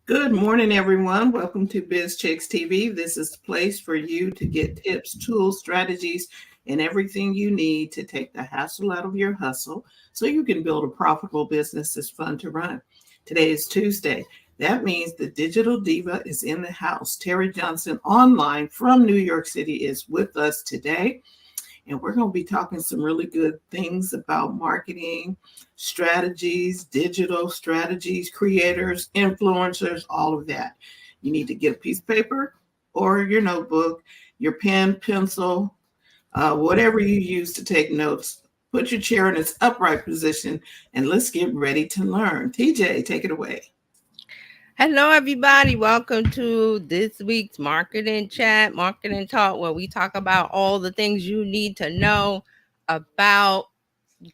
Good morning, everyone. Welcome to Bizchicks TV. This is the place for you to get tips, tools, strategies, and everything you need to take the hassle out of your hustle so you can build a profitable business that's fun to run. Today is Tuesday. That means the digital diva is in the house. Terry Johnson, online from New York City, is with us today. And we're going to be talking some really good things about marketing, strategies, digital strategies, creators, influencers, all of that. You need to get a piece of paper or your notebook, your pen, pencil, whatever you use to take notes. Put your chair in its upright position and let's get ready to learn. TJ, take it away. Hello, everybody. Welcome to this week's Marketing Chat, Marketing Talk, where we talk about all the things you need to know about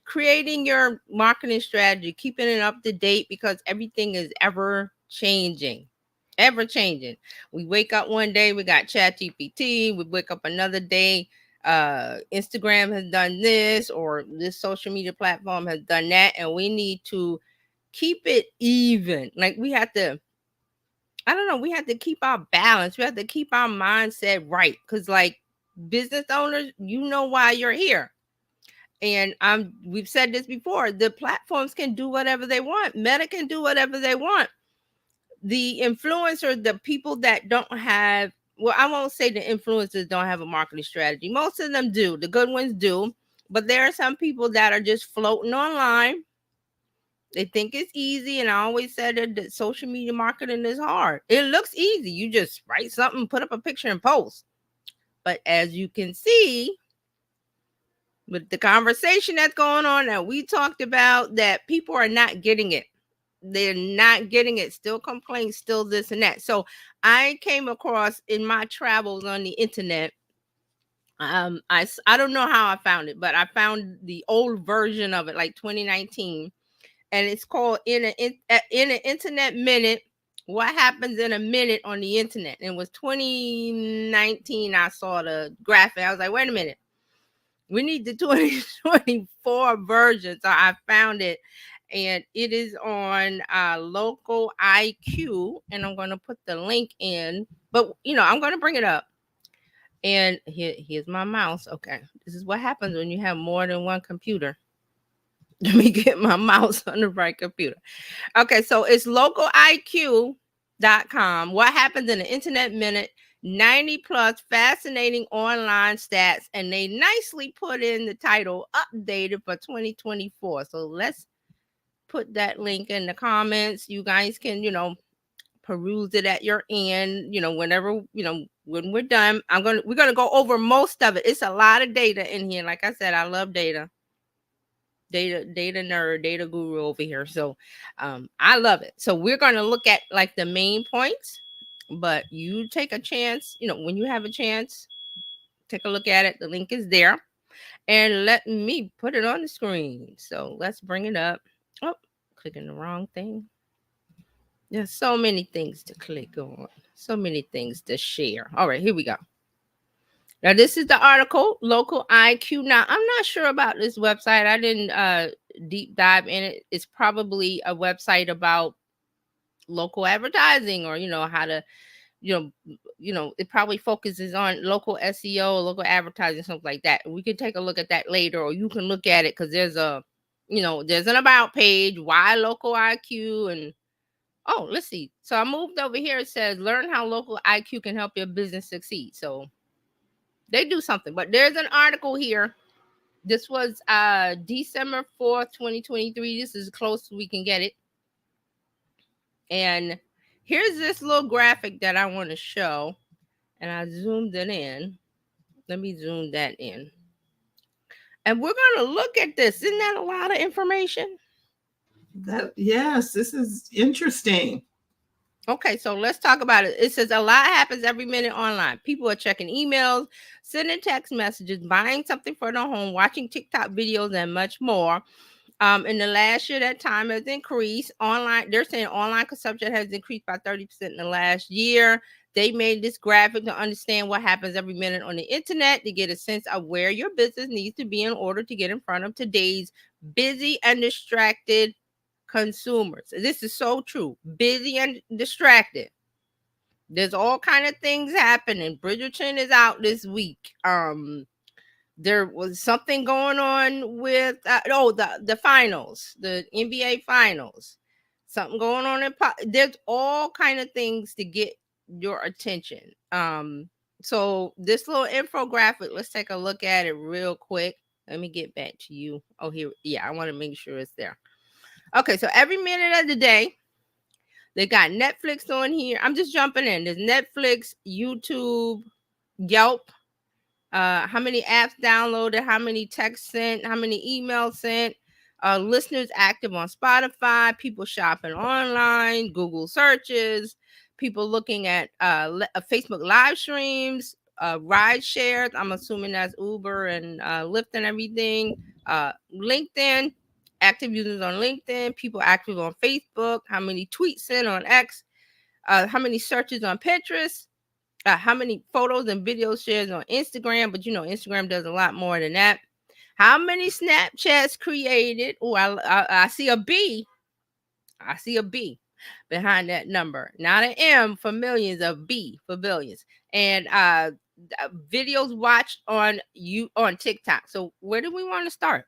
creating your marketing strategy, keeping it up to date because everything is ever changing. Ever changing. We wake up one day, we got Chat GPT. We wake up another day, Instagram has done this, or this social media platform has done that, and we need to keep it even. Like we have to, I don't know, we have to keep our balance. We have to keep our mindset right. Cause like business owners, you know why you're here. And we've said this before, the platforms can do whatever they want. Meta can do whatever they want. The influencers, the people that don't have, well, I won't say the influencers don't have a marketing strategy. Most of them do. The good ones do. But there are some people that are just floating online. They think it's easy, and I always said that social media marketing is hard. It looks easy. You just write something, put up a picture, and post. But as you can see, with the conversation that's going on that we talked about, that people are not getting it. They're not getting it. Still complaints, still this and that. So I came across in my travels on the internet. I don't know how I found it, but I found the old version of it, like 2019, and it's called in an internet minute. What happens in a minute on the internet? And it was 2019. I saw the graphic. I was like, wait a minute, we need the 2024 version. So I found it, and it is on local IQ, and I'm going to put the link in. But I'm going to bring it up. And here's my mouse. Okay, this is what happens when you have more than one computer. Let me get my mouse on the right computer. Okay, so it's localiq.com. What happens in the internet minute? 90 plus fascinating online stats, and they nicely put in the title updated for 2024. So let's put that link in the comments. You guys can, peruse it at your end, whenever, when we're done. We're gonna go over most of it. It's a lot of data in here. Like I said, I love data. Data nerd, data guru over here. So I love it. So we're going to look at like the main points, but you take a chance, when you have a chance, take a look at it. The link is there, and let me put it on the screen. So let's bring it up. Oh, clicking the wrong thing. There's so many things to click on, so many things to share. All right, here we go. Now, this is the article, Local IQ. Now, I'm not sure about this website. I didn't deep dive in it. It's probably a website about local advertising, or how to, it probably focuses on local SEO, local advertising, something like that. We can take a look at that later, or you can look at it because there's an about page, why local IQ, and let's see. So I moved over here. It says learn how local IQ can help your business succeed. So they do something, but there's an article here. This was December 4th, 2023. This is close as we can get it. And here's this little graphic that I want to show. And I zoomed it in. Let me zoom that in. And we're going to look at this. Isn't that a lot of information? Yes, this is interesting. Okay, so let's talk about it. It says a lot happens every minute online. People are checking emails, sending text messages, buying something for their home, watching TikTok videos, and much more. In the last year, that time has increased. Online, they're saying online consumption has increased by 30% in the last year. They made this graphic to understand what happens every minute on the internet, to get a sense of where your business needs to be in order to get in front of today's busy and distracted consumers. This is so true. Busy and distracted. There's all kind of things happening. Bridgerton is out this week. There was something going on with the finals, the NBA finals. Something going on there's all kind of things to get your attention. So this little infographic, let's take a look at it real quick. Let me get back to you. Oh, here, yeah, I want to make sure it's there. Okay, so every minute of the day, they got Netflix on here. I'm just jumping in. There's Netflix, YouTube, Yelp. How many apps downloaded, how many texts sent, how many emails sent, listeners active on Spotify, people shopping online, Google searches, people looking at Facebook live streams, ride shares. I'm assuming that's Uber and Lyft and everything. LinkedIn, active users on LinkedIn, people active on Facebook, how many tweets sent on X, how many searches on Pinterest. How many photos and videos shared on Instagram, but Instagram does a lot more than that. How many Snapchats created? Oh, I see a B. I see a B behind that number. Not an M for millions, a B for billions. And videos watched on TikTok. So where do we want to start?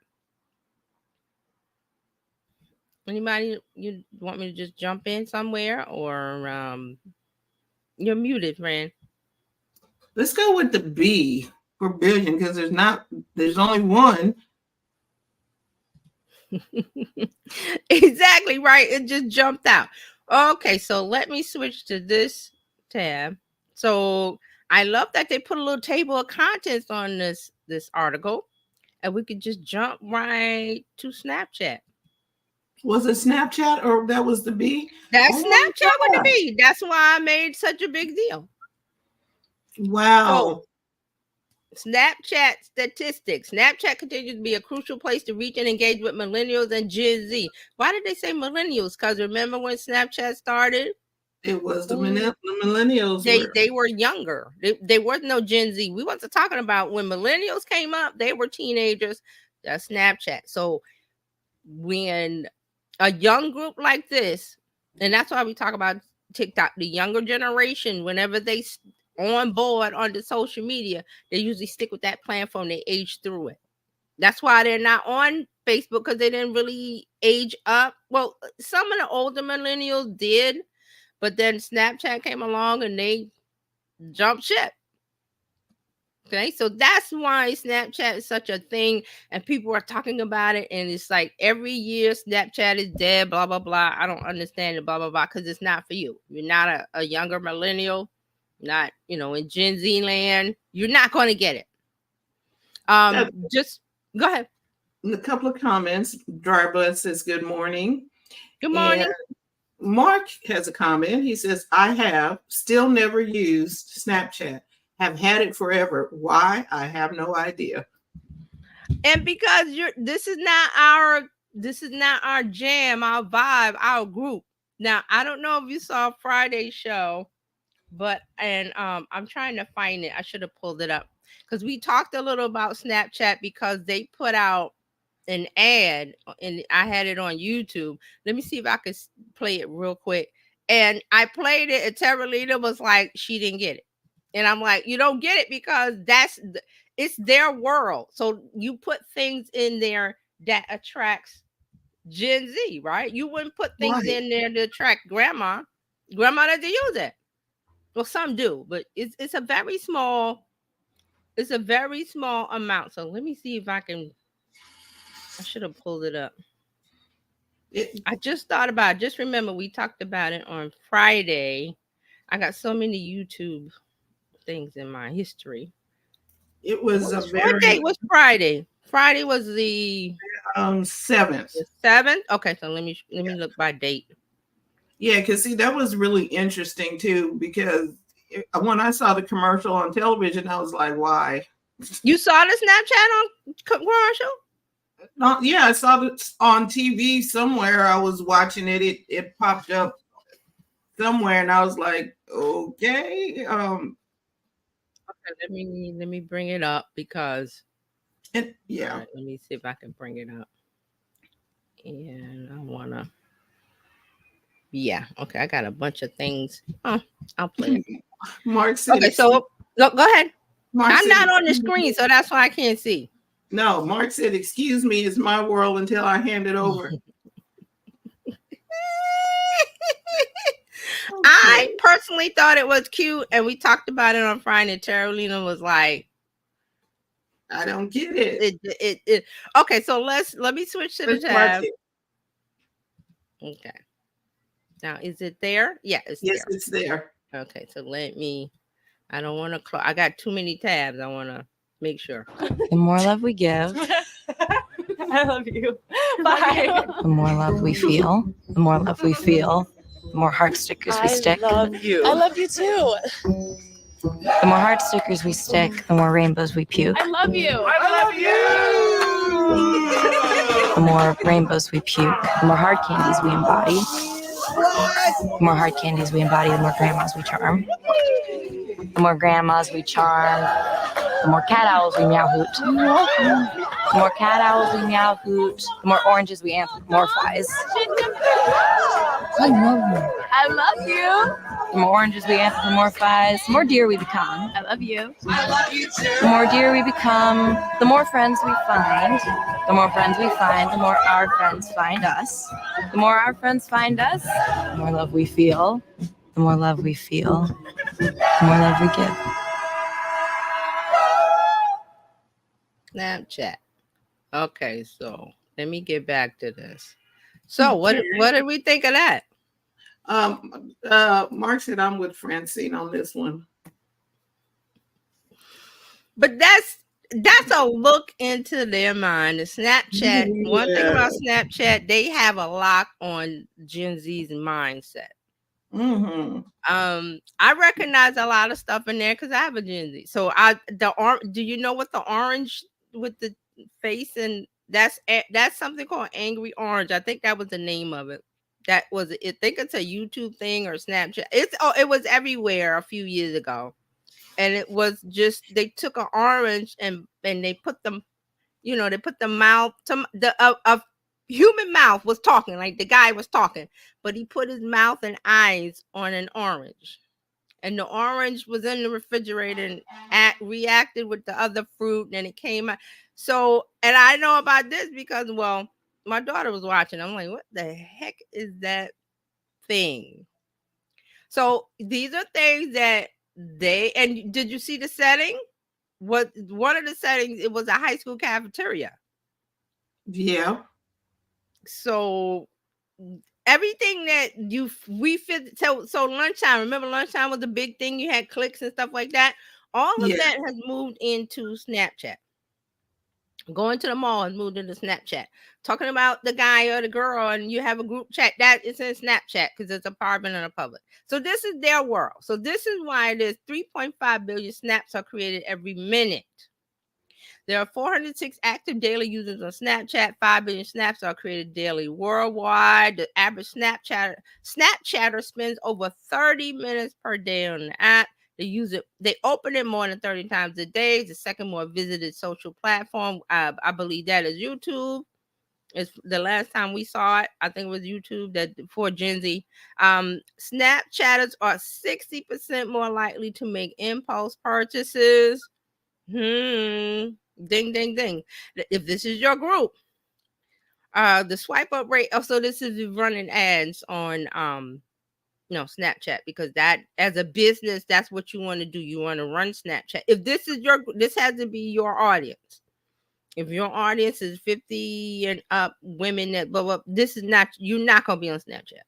Anybody, you want me to just jump in somewhere, or you're muted, friend? Let's go with the B for billion, because there's only one. Exactly right. It just jumped out. Okay, so let me switch to this tab. So I love that they put a little table of contents on this article, and we could just jump right to Snapchat. Was it Snapchat or that was the B? That's Snapchat with the B. That's why I made such a big deal. Wow. So, Snapchat statistics. Snapchat continues to be a crucial place to reach and engage with millennials and Gen Z. Why did they say millennials? Because remember when Snapchat started? It was the millennials. They were younger. They weren't no Gen Z. We wasn't talking about when millennials came up. They were teenagers. That's Snapchat. So when a young group like this, and that's why we talk about TikTok, the younger generation, whenever they on board on the social media, they usually stick with that platform. They age through it. That's why they're not on Facebook, because they didn't really age up. Well, some of the older millennials did, but then Snapchat came along and they jumped ship. Okay, so that's why Snapchat is such a thing, and people are talking about it, and it's like every year Snapchat is dead, blah blah blah. I don't understand it, blah blah blah, because it's not for you. You're not a younger millennial, not in Gen Z land. You're not going to get it. Just go ahead. A couple of comments. Dryblood says good morning. Good morning. And Mark has a comment. He says, I have still never used Snapchat. Have had it forever. Why? I have no idea. And because this is not our jam, our vibe, our group. Now, I don't know if you saw Friday's show, but I'm trying to find it. I should have pulled it up, because we talked a little about Snapchat because they put out an ad, and I had it on YouTube. Let me see if I can play it real quick. And I played it, and Terralita was like, she didn't get it. And I'm like, you don't get it because it's their world. So you put things in there that attracts Gen Z, right? You wouldn't put things in there to attract grandma. Grandma doesn't use it. Well, some do, but it's a very small amount. So let me see if I can. I should have pulled it up. I just thought about it. Just remember, we talked about it on Friday. I got so many YouTube things in my history. It was what date was Friday? Friday was the 7th. The 7th? Okay, so let me look by date. Yeah, because see, that was really interesting too, because when I saw the commercial on television, I was like, why? You saw the Snapchat on commercial? No, yeah, I saw it on TV somewhere. I was watching it. It popped up somewhere, and I was like, okay. Okay, let me bring it up, because yeah. Right, let me see if I can bring it up. And I wanna Yeah. Okay. I got a bunch of things. Oh, I'll play it. Mark said, Okay. So go ahead. Mark I'm said, not on the screen, so that's why I can't see. no, Mark said, excuse me, it's my world until I hand it over. I personally thought it was cute, and we talked about it on Friday. And Carolina was like, I don't get it. Okay, so let me switch to the Let's watch tab. it. Okay. Now, is it there? Yeah, it's Yes, there. it's there. Okay, so I don't want to close. I got too many tabs. I want to make sure. The more love we give, I love you. Bye. the more love we feel. The more love we feel, the more heart stickers we stick. I love you. I love you too. The more heart stickers we stick, the more rainbows we puke. I love you. I love you. The more rainbows we puke, the more hard candies we embody. The more hard candies we embody, the more grandmas we charm. The more grandmas we charm, the more cat owls we meow hoot. The more cat owls we meow hoot, the more oranges we anthropomorphize. I love you. I love you. The more oranges we anthropomorphize, the more deer we become. I love you. The more deer we become, the more friends we find. The more friends we find, the more our friends find us. The more our friends find us, the more love we feel. The more love we feel, the more love we give. Snapchat. Okay, so let me get back to this. So what did we think of that? Mark said I'm with Francine on this one. But that's a look into their mind. The Snapchat. Yeah. One thing about Snapchat, they have a lock on Gen Z's mindset. Mm-hmm. I recognize a lot of stuff in there because I have a Gen Z. So do you know what the orange with the face, and that's something called Angry Orange. I think that was the name of it. That was it. I think it's a YouTube thing or Snapchat. It was everywhere a few years ago. And it was just, they took an orange and they put them, they put the mouth to a human mouth was talking, like the guy was talking, but he put his mouth and eyes on an orange, and the orange was in the refrigerator and reacted with the other fruit, and it came out. So, and I know about this because, well, my daughter was watching. I'm like, what the heck is that thing? So these are things that and did you see the setting? What one of the settings, it was a high school cafeteria. Yeah. So everything that we fit, so lunchtime, remember lunchtime was a big thing. You had clicks and stuff like that. All of that has moved into Snapchat. Going to the mall has moved into Snapchat. Talking about the guy or the girl and you have a group chat, that is in Snapchat because it's a private and a public. So this is their world. So this is why there's 3.5 billion snaps are created every minute. There are 406 active daily users on Snapchat. 5 billion snaps are created daily worldwide. The average Snapchatter spends over 30 minutes per day on the app. They open it more than 30 times a day. It's the second more visited social platform. I believe that is YouTube. It's the last time we saw it, I think it was YouTube that for Gen Z. Snapchatters are 60% more likely to make impulse purchases. Ding, ding, ding. If this is your group, the swipe up rate. Oh, so this is running ads on Snapchat, because that, as a business, that's what you want to do. You want to run Snapchat. If this is this has to be your audience. If your audience is 50 and up women that blah, blah, this is not, you're not going to be on Snapchat.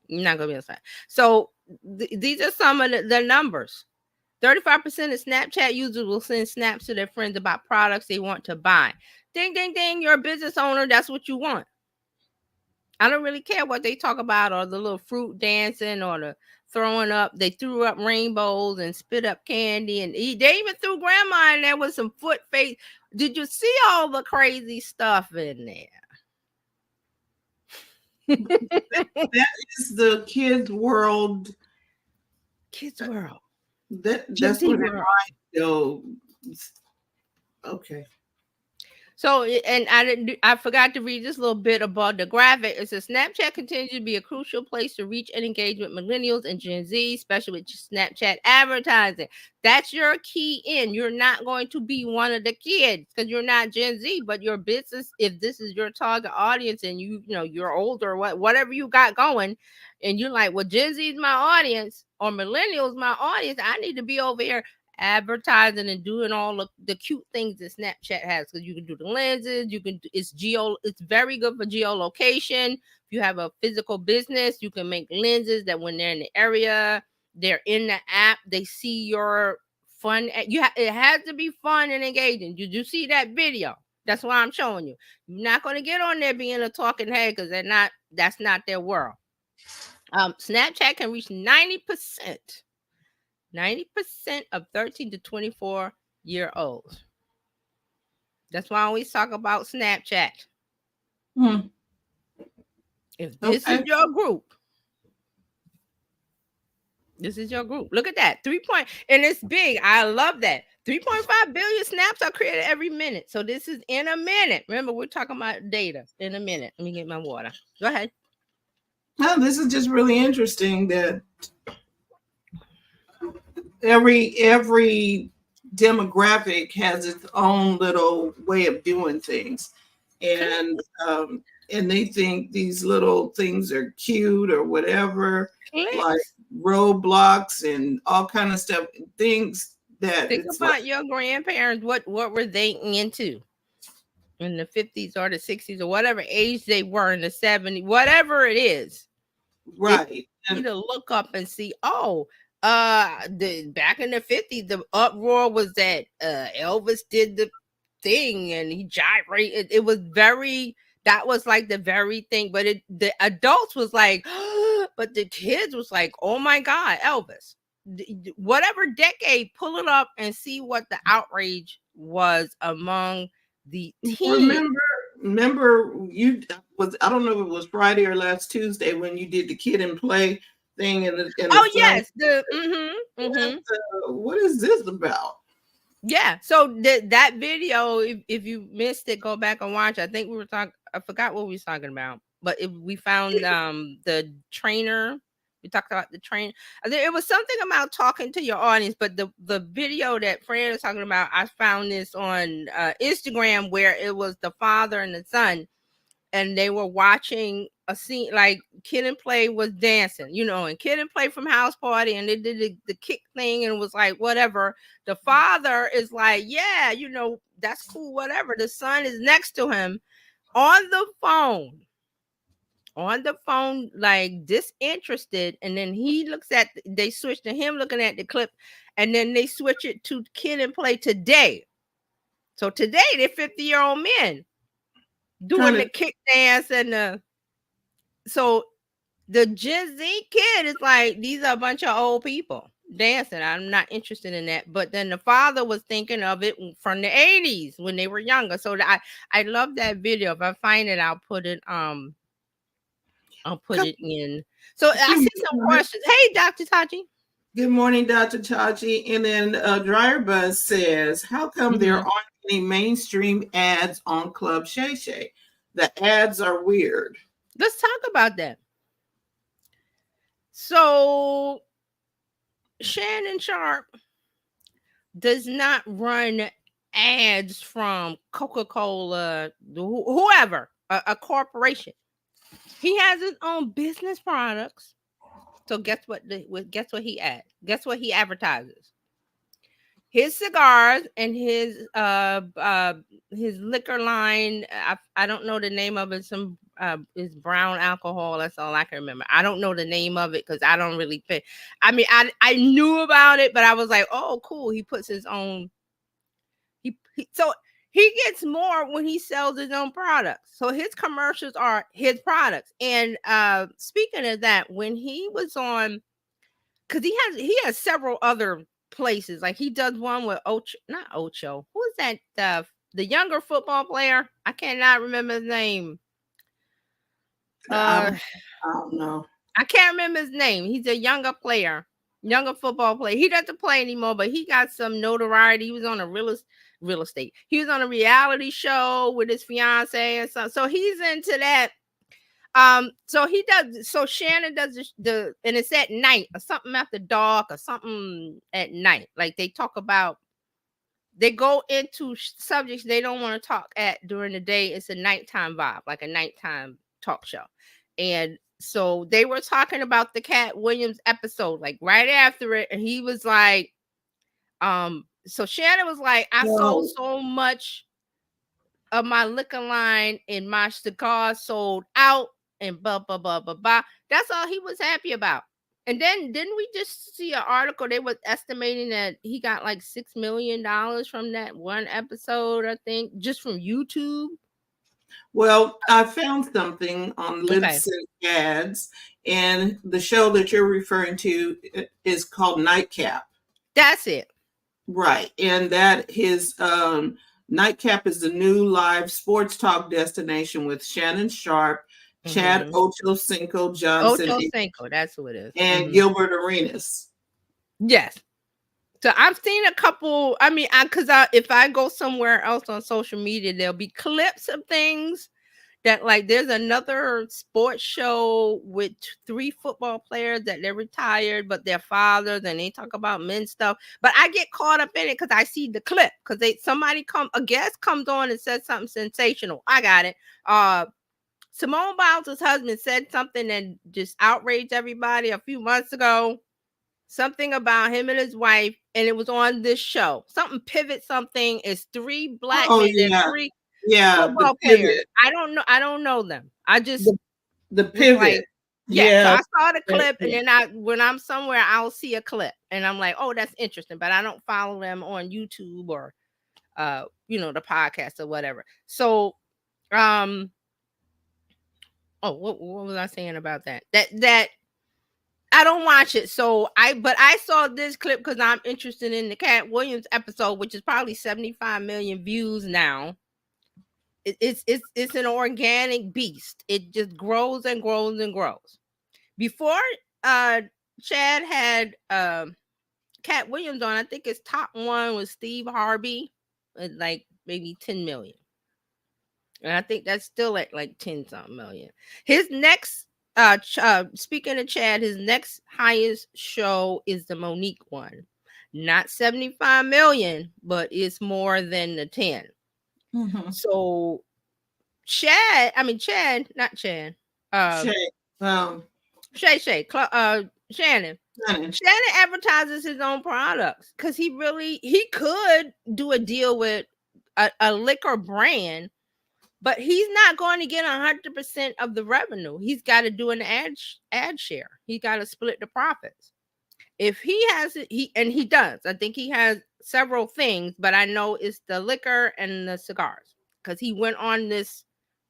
You're not going to be on Snapchat. So these are some of the numbers. 35% of Snapchat users will send snaps to their friends about products they want to buy. Ding, ding, ding. You're a business owner. That's what you want. I don't really care what they talk about, or the little fruit dancing, or the throwing up. They threw up rainbows and spit up candy, and they even threw grandma in there with some foot face. Did you see all the crazy stuff in there? That is the kids' world. Kids' world. That's what it might go. Okay. So, and I forgot to read this little bit about the graphic. It says Snapchat continues to be a crucial place to reach and engage with millennials and Gen Z, especially with Snapchat advertising. That's your key in. You're not going to be one of the kids because you're not Gen Z, but your business, if this is your target audience and you're older, whatever you got going, and you're like, well, Gen Z is my audience or millennials my audience, I need to be over here advertising and doing all the cute things that Snapchat has, because you can do the lenses, it's very good for geolocation. If you have a physical business, you can make lenses that when they're in the area, they're in the app, they see your fun. It has to be fun and engaging. You see that video? That's why I'm showing you. You're not going to get on there being a talking head because that's not their world. Snapchat can reach 90% of 13 to 24-year-olds. That's why I always talk about Snapchat. If this is your group, look at that. And it's big. I love that. 3.5 billion snaps are created every minute. So this is in a minute. Remember, we're talking about data in a minute. Let me get my water. Go ahead. No, this is just really interesting that every demographic has its own little way of doing things, and they think these little things are cute or whatever, like Roblox and all kind of stuff. Things that think about your grandparents. What were they into in the 50s or the 60s or whatever age they were in the 70s, whatever it is, right? You to look up and see, back in the 50s, the uproar was that Elvis did the thing and he gyrated. That was like the very thing, but the adults was like, but the kids was like, oh my God, Elvis. Whatever decade, pull it up and see what the outrage was among the teens. Remember I don't know if it was Friday or last Tuesday when you did the Kid and Play thing yes, what is this about? Yeah, so that video, if you missed it, go back and watch. I think I forgot what we was talking about, but we found the trainer. We talked about the train. It was something about talking to your audience, but the video that Fran was talking about, I found this on Instagram where it was the father and the son, and they were watching a scene like Kid and Play was dancing, and Kid and Play from House Party, and they did the kick thing and was like, whatever. The father is like, yeah, that's cool, whatever. The son is next to him on the phone, like disinterested. And then they switch to him looking at the clip, and then they switch it to Kid and Play today. So today they're 50-year-old men doing the kick dance and so the Gen Z kid is like, these are a bunch of old people dancing. I'm not interested in that. But then the father was thinking of it from the 80s when they were younger. So I love that video. If I find it, I'll put it in. So I see some questions. Hey, Dr. Taji. Good morning, Dr. Taji. And then Dryer Buzz says, how come there aren't any mainstream ads on Club Shay Shay? The ads are weird. Let's talk about that. So Shannon Sharp does not run ads from Coca-Cola, whoever, a corporation. He has his own business products. So guess what he adds? Guess what he advertises? His cigars and his liquor line. I don't know the name of it. Some is brown alcohol. That's all I can remember. I don't know the name of it because I don't really pay. I mean, I knew about it, but I was like, oh, cool. He puts his own. So he gets more when he sells his own products. So his commercials are his products. And speaking of that, when he was on, because he has several other places. Like he does one with not Ocho. Who is that? The younger football player. I cannot remember his name. I don't know. I can't remember his name. He's a younger football player. He doesn't play anymore, but he got some notoriety. He was on real estate. He was on a reality show with his fiance and stuff. So he's into that. So he does. So Shannon does and it's at night or something after dark or something at night. Like they talk about. They go into subjects they don't want to talk at during the day. It's a nighttime vibe, like a nighttime talk show. And so they were talking about the Cat Williams episode, like right after it. And he was like, so Shannon was like, I sold so much of my liquor line and my cigars sold out and blah, blah, blah, blah, blah. That's all he was happy about. And then didn't we just see an article? They were estimating that he got like $6 million from that one episode, I think, just from YouTube. Well, I found something on Lips and Ads, and the show that you're referring to is called Nightcap. That's it. Right. And that his Nightcap is the new live sports talk destination with Shannon Sharp, Chad Ochocinco Johnson. Ochocinco, that's who it is. And Gilbert Arenas. Yes. So I've seen a couple. I mean, if I go somewhere else on social media, there'll be clips of things that, like, there's another sports show with 3 football players that they're retired, but they're fathers, and they talk about men's stuff. But I get caught up in it because I see the clip because a guest comes on and says something sensational. I got it. Simone Biles' husband said something that just outraged everybody a few months ago. Something about him and his wife, and it was on this show. Something pivot. Something is 3 black men and 3 football players. I don't know them. I just the pivot. Like, so I saw the clip, and then when I'm somewhere, I'll see a clip, and I'm like, oh, that's interesting. But I don't follow them on YouTube or, the podcast or whatever. So, what was I saying about that? That I don't watch it. So I saw this clip because I'm interested in the Cat Williams episode, which is probably 75 million views now. It's an organic beast. It just grows and grows and grows. Before Chad had Cat Williams on, I think his top one was Steve Harvey at like maybe 10 million. And I think that's still at like 10 something million. His next, speaking of Chad, his next highest show is the Monique one. Not 75 million, but it's more than the 10. So Shay, Shannon advertises his own products because he could do a deal with a liquor brand, but he's not going to get 100% of the revenue. He's got to do an ad share. He got to split the profits. If he has it, he does. I think he has several things, but I know it's the liquor and the cigars because he went on this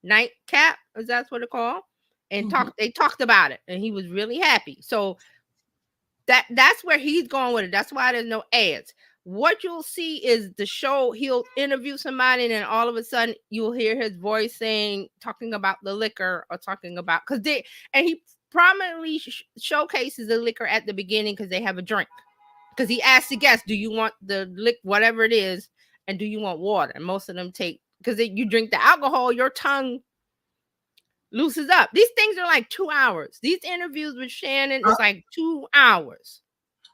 Nightcap, is that's what it's called, and they talked about it, and he was really happy. So that's where he's going with it. That's why there's no ads. What you'll see is the show, he'll interview somebody, and then all of a sudden you'll hear his voice talking about the liquor or talking about, and he prominently showcases the liquor at the beginning because they have a drink. Because he asks the guests, do you want the whatever it is, and do you want water? And most of them take, because you drink the alcohol, your tongue loosens up. These things are like 2 hours. These interviews with Shannon is like 2 hours.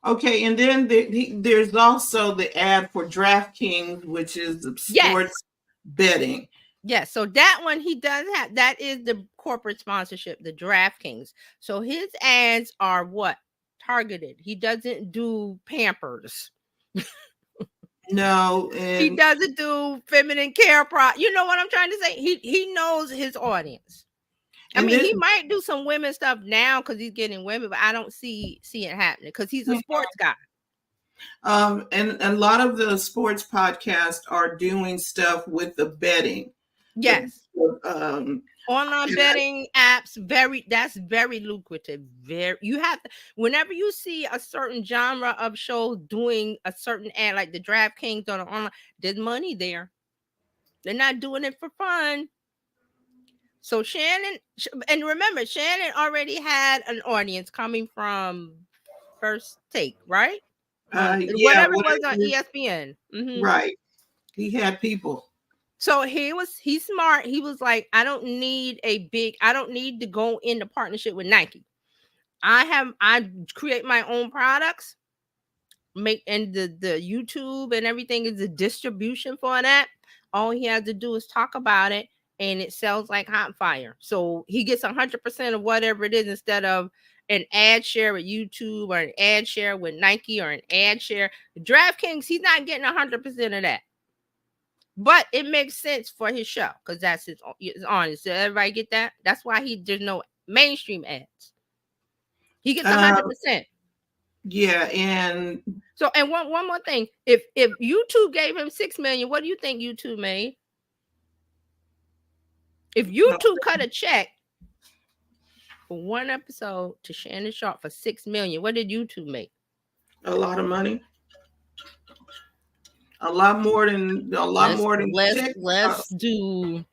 Okay, and then there's also the ad for DraftKings, which is the sports betting. Yes, so that one he does have. That is the corporate sponsorship, the DraftKings. So his ads are what? Targeted. He doesn't do Pampers. No, he doesn't do feminine care You know what I'm trying to say? He knows his audience. I mean, he might do some women stuff now because he's getting women, but I don't see it happening because he's a sports guy. And a lot of the sports podcasts are doing stuff with the betting. Yes. Online betting apps, that's very lucrative. You have to, whenever you see a certain genre of show doing a certain ad, like the DraftKings on online, there's money there. They're not doing it for fun. So Shannon, and remember, Shannon already had an audience coming from First Take, right? Whatever it was on ESPN. Right. He had people. So he's smart. He was like, I don't need to go into partnership with Nike. I create my own products, and the YouTube and everything is the distribution for that. All he has to do is talk about it, and it sells like hot fire. So he gets 100% of whatever it is, instead of an ad share with YouTube or an ad share with Nike or an ad share. DraftKings, he's not getting 100% of that. But it makes sense for his show because that's his honest. Did everybody get that? That's why there's no mainstream ads. He gets 100%. Yeah, and so one more thing. If YouTube gave him $6 million, what do you think YouTube made? If YouTube cut a check for one episode to Shannon Sharp for $6 million, what did YouTube make? A lot of money. A lot more than let's do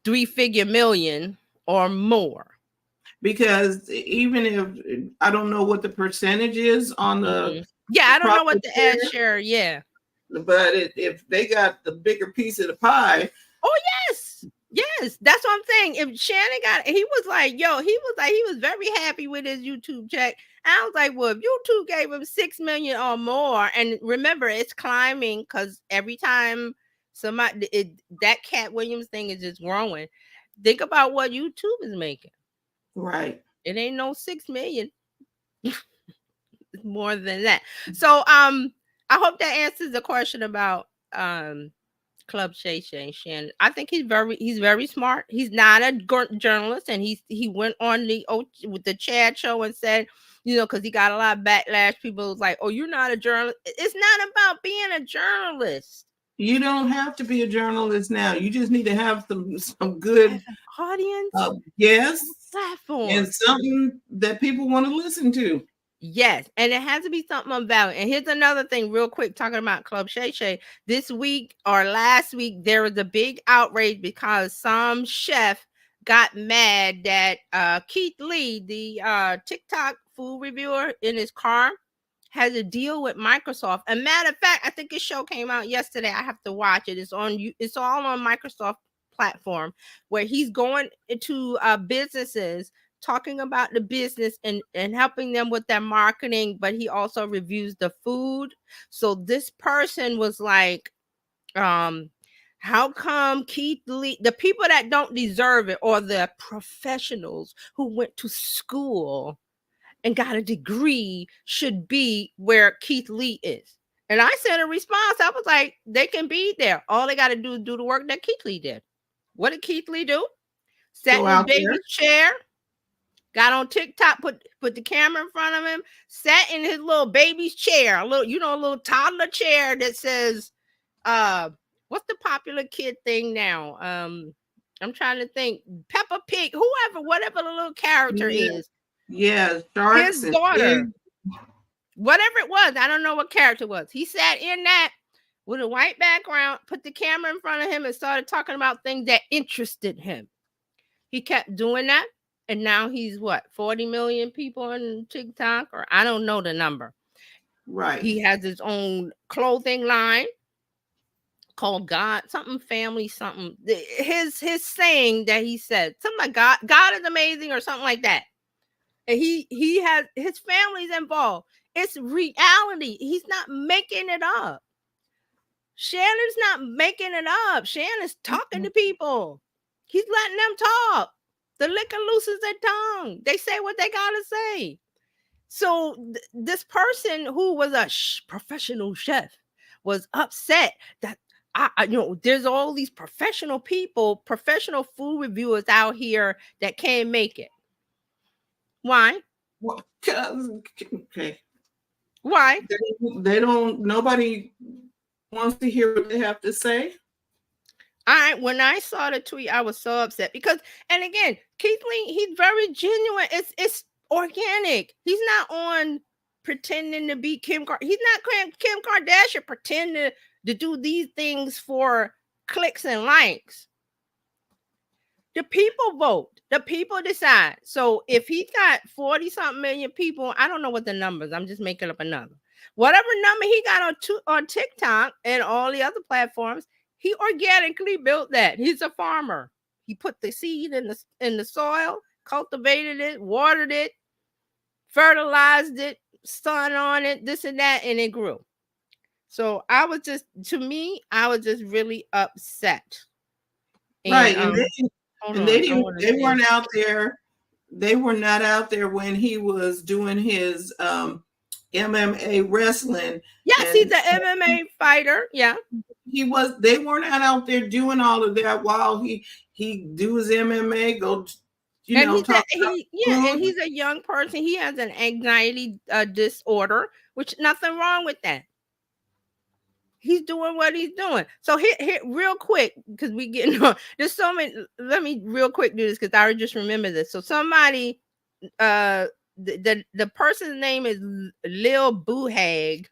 3-figure million or more. Because even if I don't know what the percentage is on the I don't know what the ad share, but if they got the bigger piece of the pie. Oh yes, that's what I'm saying. If Shannon he was very happy with his YouTube check. And I was like, well, if YouTube gave him $6 million or more, and remember, it's climbing because every time that Cat Williams thing is just growing. Think about what YouTube is making. Right. It ain't no $6 million. It's more than that. So I hope that answers the question about Club Shay Shay Shannon. I think he's very smart. He's not a journalist, and he went on with the Chad show and said, because he got a lot of backlash. People was like, "Oh, you're not a journalist." It's not about being a journalist. You don't have to be a journalist now. You just need to have some good audience. Yes, platform, and something that people want to listen to. Yes, and it has to be something of value. And here's another thing, real quick, talking about Club Shay Shay. This week or last week, there was a big outrage because some chef got mad that Keith Lee, the TikTok food reviewer, in his car has a deal with Microsoft. A matter of fact, I think his show came out yesterday. I have to watch it. It's all on Microsoft platform, where he's going into businesses, talking about the business and helping them with their marketing, but he also reviews the food. So this person was like, how come Keith Lee, the people that don't deserve it, or the professionals who went to school and got a degree, should be where Keith Lee is? And I said in response, I was like, they can be there. All they got to do is do the work that Keith Lee did. What did Keith Lee do? Sat in his baby's chair, got on TikTok, put the camera in front of him, sat in his little baby's chair, a little toddler chair that says, what's the popular kid thing now? I'm trying to think. Peppa Pig, whatever the little character is. Yeah, Sharks, his daughter. Whatever it was, I don't know what character it was. He sat in that with a white background, put the camera in front of him, and started talking about things that interested him. He kept doing that. And now he's 40 million people on TikTok, or I don't know the number. Right. He has his own clothing line called God, something family, something. His saying that he said, something like God is amazing or something like that. And he has his family's involved. It's reality. He's not making it up. Shannon's not making it up. Shannon's talking to people. He's letting them talk. The liquor loosens their tongue. They say what they gotta say. So this person who was a professional chef was upset that there's all these professional people, professional food reviewers out here that can't make it. Why? Well, okay. Why? They don't. Nobody wants to hear what they have to say. When I saw the tweet, I was so upset because, and again, Keith Lee, he's very genuine. It's organic. He's not on pretending to be Kim Kardashian. He's not Kim Kardashian pretending to do these things for clicks and likes. The people vote. The people decide. So if he's got 40-something million people, I don't know what the numbers, I'm just making up a number. Whatever number he got on TikTok and all the other platforms, he organically built that. He's a farmer. He put the seed in the soil, cultivated it, watered it, fertilized it, sun on it, this and that, and it grew. So I was just really upset. Right, And they weren't out there. They were not out there when he was doing his MMA wrestling. Yes, he's an MMA fighter. Yeah, he was. They were not out there doing all of that while he do his MMA. Go, and he's a young person. He has an anxiety disorder, which nothing wrong with that. He's doing what he's doing. So here real quick, because we getting on. There's so many. Let me real quick do this because I just remember this. So somebody, the person's name is Lil Boohag.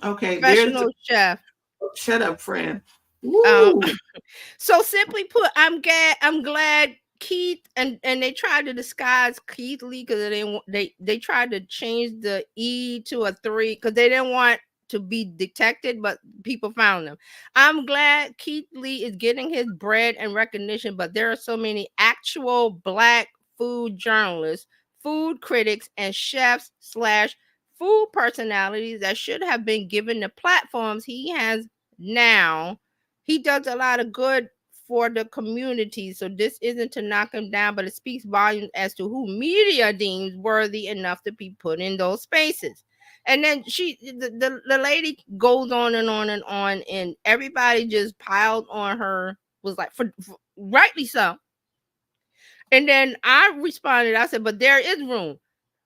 Okay, professional chef. Shut up, friend. So simply put, I'm glad Keith and they tried to disguise Keith Lee because they tried to change the E to a 3 because they didn't want to be detected, but people found them. I'm glad Keith Lee is getting his bread and recognition, but there are so many actual Black food journalists, food critics, and chefs / food personalities that should have been given the platforms he has now. He does a lot of good for the community, so this isn't to knock him down, but it speaks volumes as to who media deems worthy enough to be put in those spaces. And then the lady goes on and on and on, and everybody just piled on her, was like, for rightly so. And then I responded, I said, but there is room.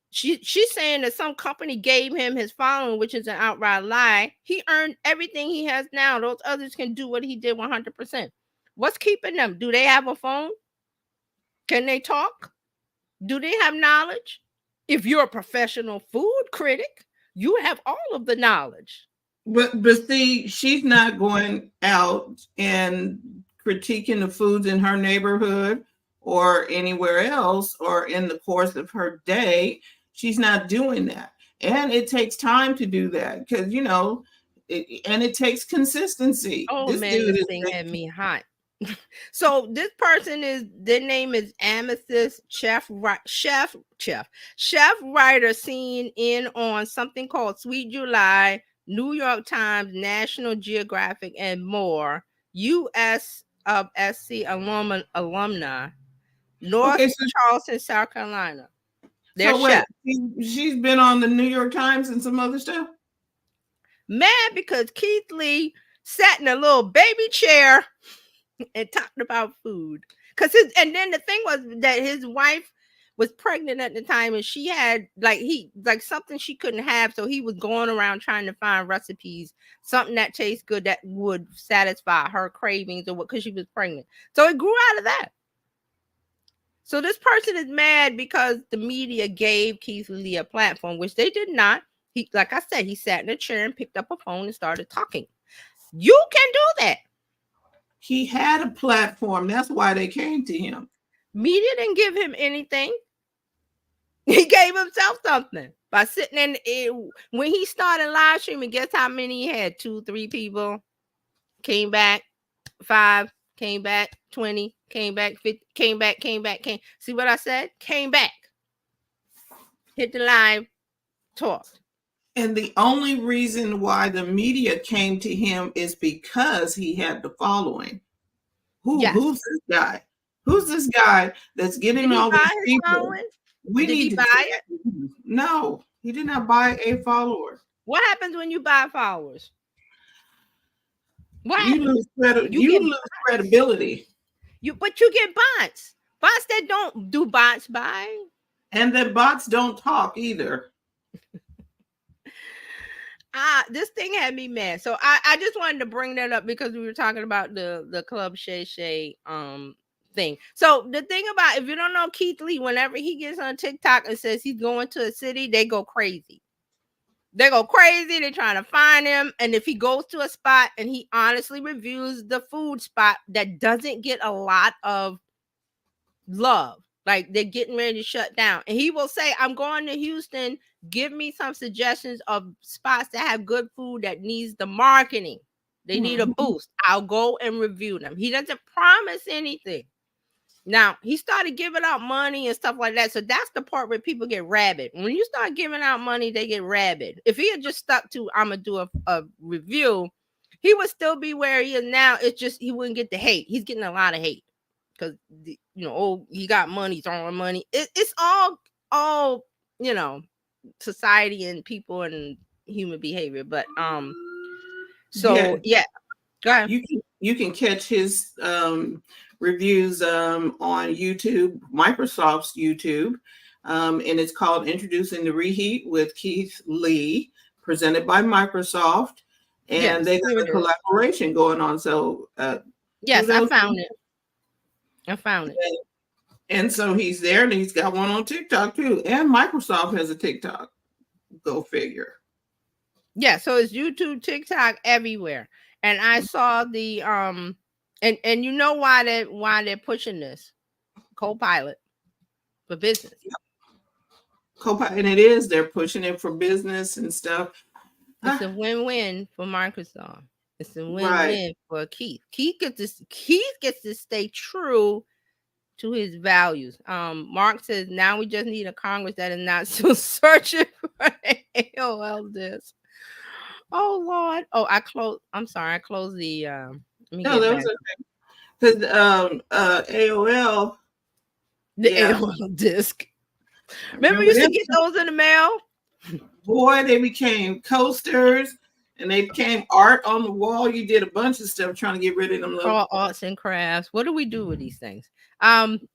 She's saying that some company gave him his following, which is an outright lie. He earned everything he has now. Those others can do what he did 100%. What's keeping them? Do they have a phone? Can they talk? Do they have knowledge? If you're a professional food critic, you have all of the knowledge. But see, she's not going out and critiquing the foods in her neighborhood or anywhere else or in the course of her day. She's not doing that. And it takes time to do that because, and it takes consistency. Oh, this man, this thing had me hot. So this person their name is Amethyst chef writer, seen in on something called Sweet July, New York Times, National Geographic, and more. USC alumni, North Charleston, South Carolina. She's been on the New York Times and some other stuff. Mad because Keith Lee sat in a little baby chair and talked about food. And then the thing was that his wife was pregnant at the time, and she had something she couldn't have, so he was going around trying to find recipes, something that tastes good that would satisfy her cravings or what, because she was pregnant. So it grew out of that. So this person is mad because the media gave Keith Lee a platform, which they did not. He, like I said, he sat in a chair and picked up a phone and started talking. You can do that. He had a platform. That's why they came to him. Media didn't give him anything. He gave himself something by sitting in. When he started live streaming, guess how many he had? 2, 3 people. Came back. 5. Came back. 20. Came back. 50. Came back. See what I said? Came back. Hit the live. Talked. And the only reason why the media came to him is because he had the following. Who's this guy? Who's this guy that's getting all these people? Did he buy it? No, he did not buy a follower. What happens when you buy followers? You lose credibility. But you get bots. Bots that don't do bots buy. And the bots don't talk either. This thing had me mad. So I just wanted to bring that up because we were talking about the Club Shay Shay thing. So the thing about, if you don't know Keith Lee, whenever he gets on TikTok and says he's going to a city, they go crazy. They're trying to find him. And if he goes to a spot and he honestly reviews the food spot that doesn't get a lot of love, Like they're getting ready to shut down. And he will say, I'm going to Houston. Give me some suggestions of spots that have good food that needs the marketing. They need a boost. I'll go and review them. He doesn't promise anything. Now, he started giving out money and stuff like that. So that's the part where people get rabid. When you start giving out money, they get rabid. If he had just stuck to, I'm going to do a review, he would still be where he is now. It's just he wouldn't get the hate. He's getting a lot of hate because, he got money, throwing money. It's all, society and people and human behavior. But, so, yeah. Go ahead. You can catch his reviews on YouTube, Microsoft's YouTube, and it's called Introducing the Reheat with Keith Lee, presented by Microsoft, and they got a collaboration going on. So yes, I found it. And so he's there, and he's got one on TikTok too, and Microsoft has a TikTok. Go figure. Yeah, so it's YouTube, TikTok, everywhere. And I saw the and you know why they're pushing this Copilot for business. Copilot, and it is, they're pushing it for business and stuff. It's a win-win for Microsoft. It's a win-win for Keith. Keith gets to stay true to his values. Mark says now we just need a Congress that is not still searching for AOL disc. Oh Lord! Oh, I'm sorry. I closed the. No, that was okay. Because AOL, AOL disc. Remember, we used to get those in the mail. Boy, they became coasters, and they became art on the wall. You did a bunch of stuff trying to get rid of them. All arts and crafts. What do we do with these things? Thank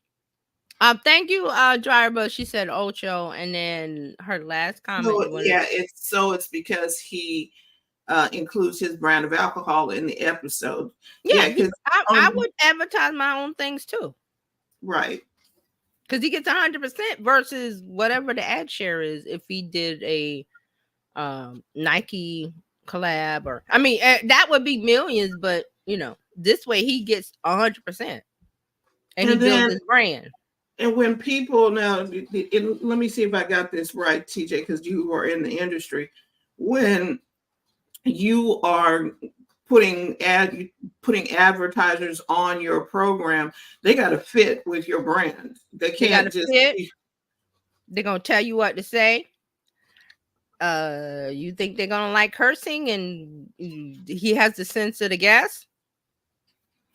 you, Driver. She said Ocho, and then her last comment. It's because he includes his brand of alcohol in the episode. Yeah, because I would advertise my own things too. Right. Because he gets 100% versus whatever the ad share is if he did a Nike collab or that would be millions, but this way he gets 100% and he builds his brand. And when people now, let me see if I got this right, TJ, because you are in the industry. When you are putting advertisers on your program, they got to fit with your brand. They can't just fit. They're gonna tell you what to say. You think they're gonna like cursing, and he has the sense of the guest.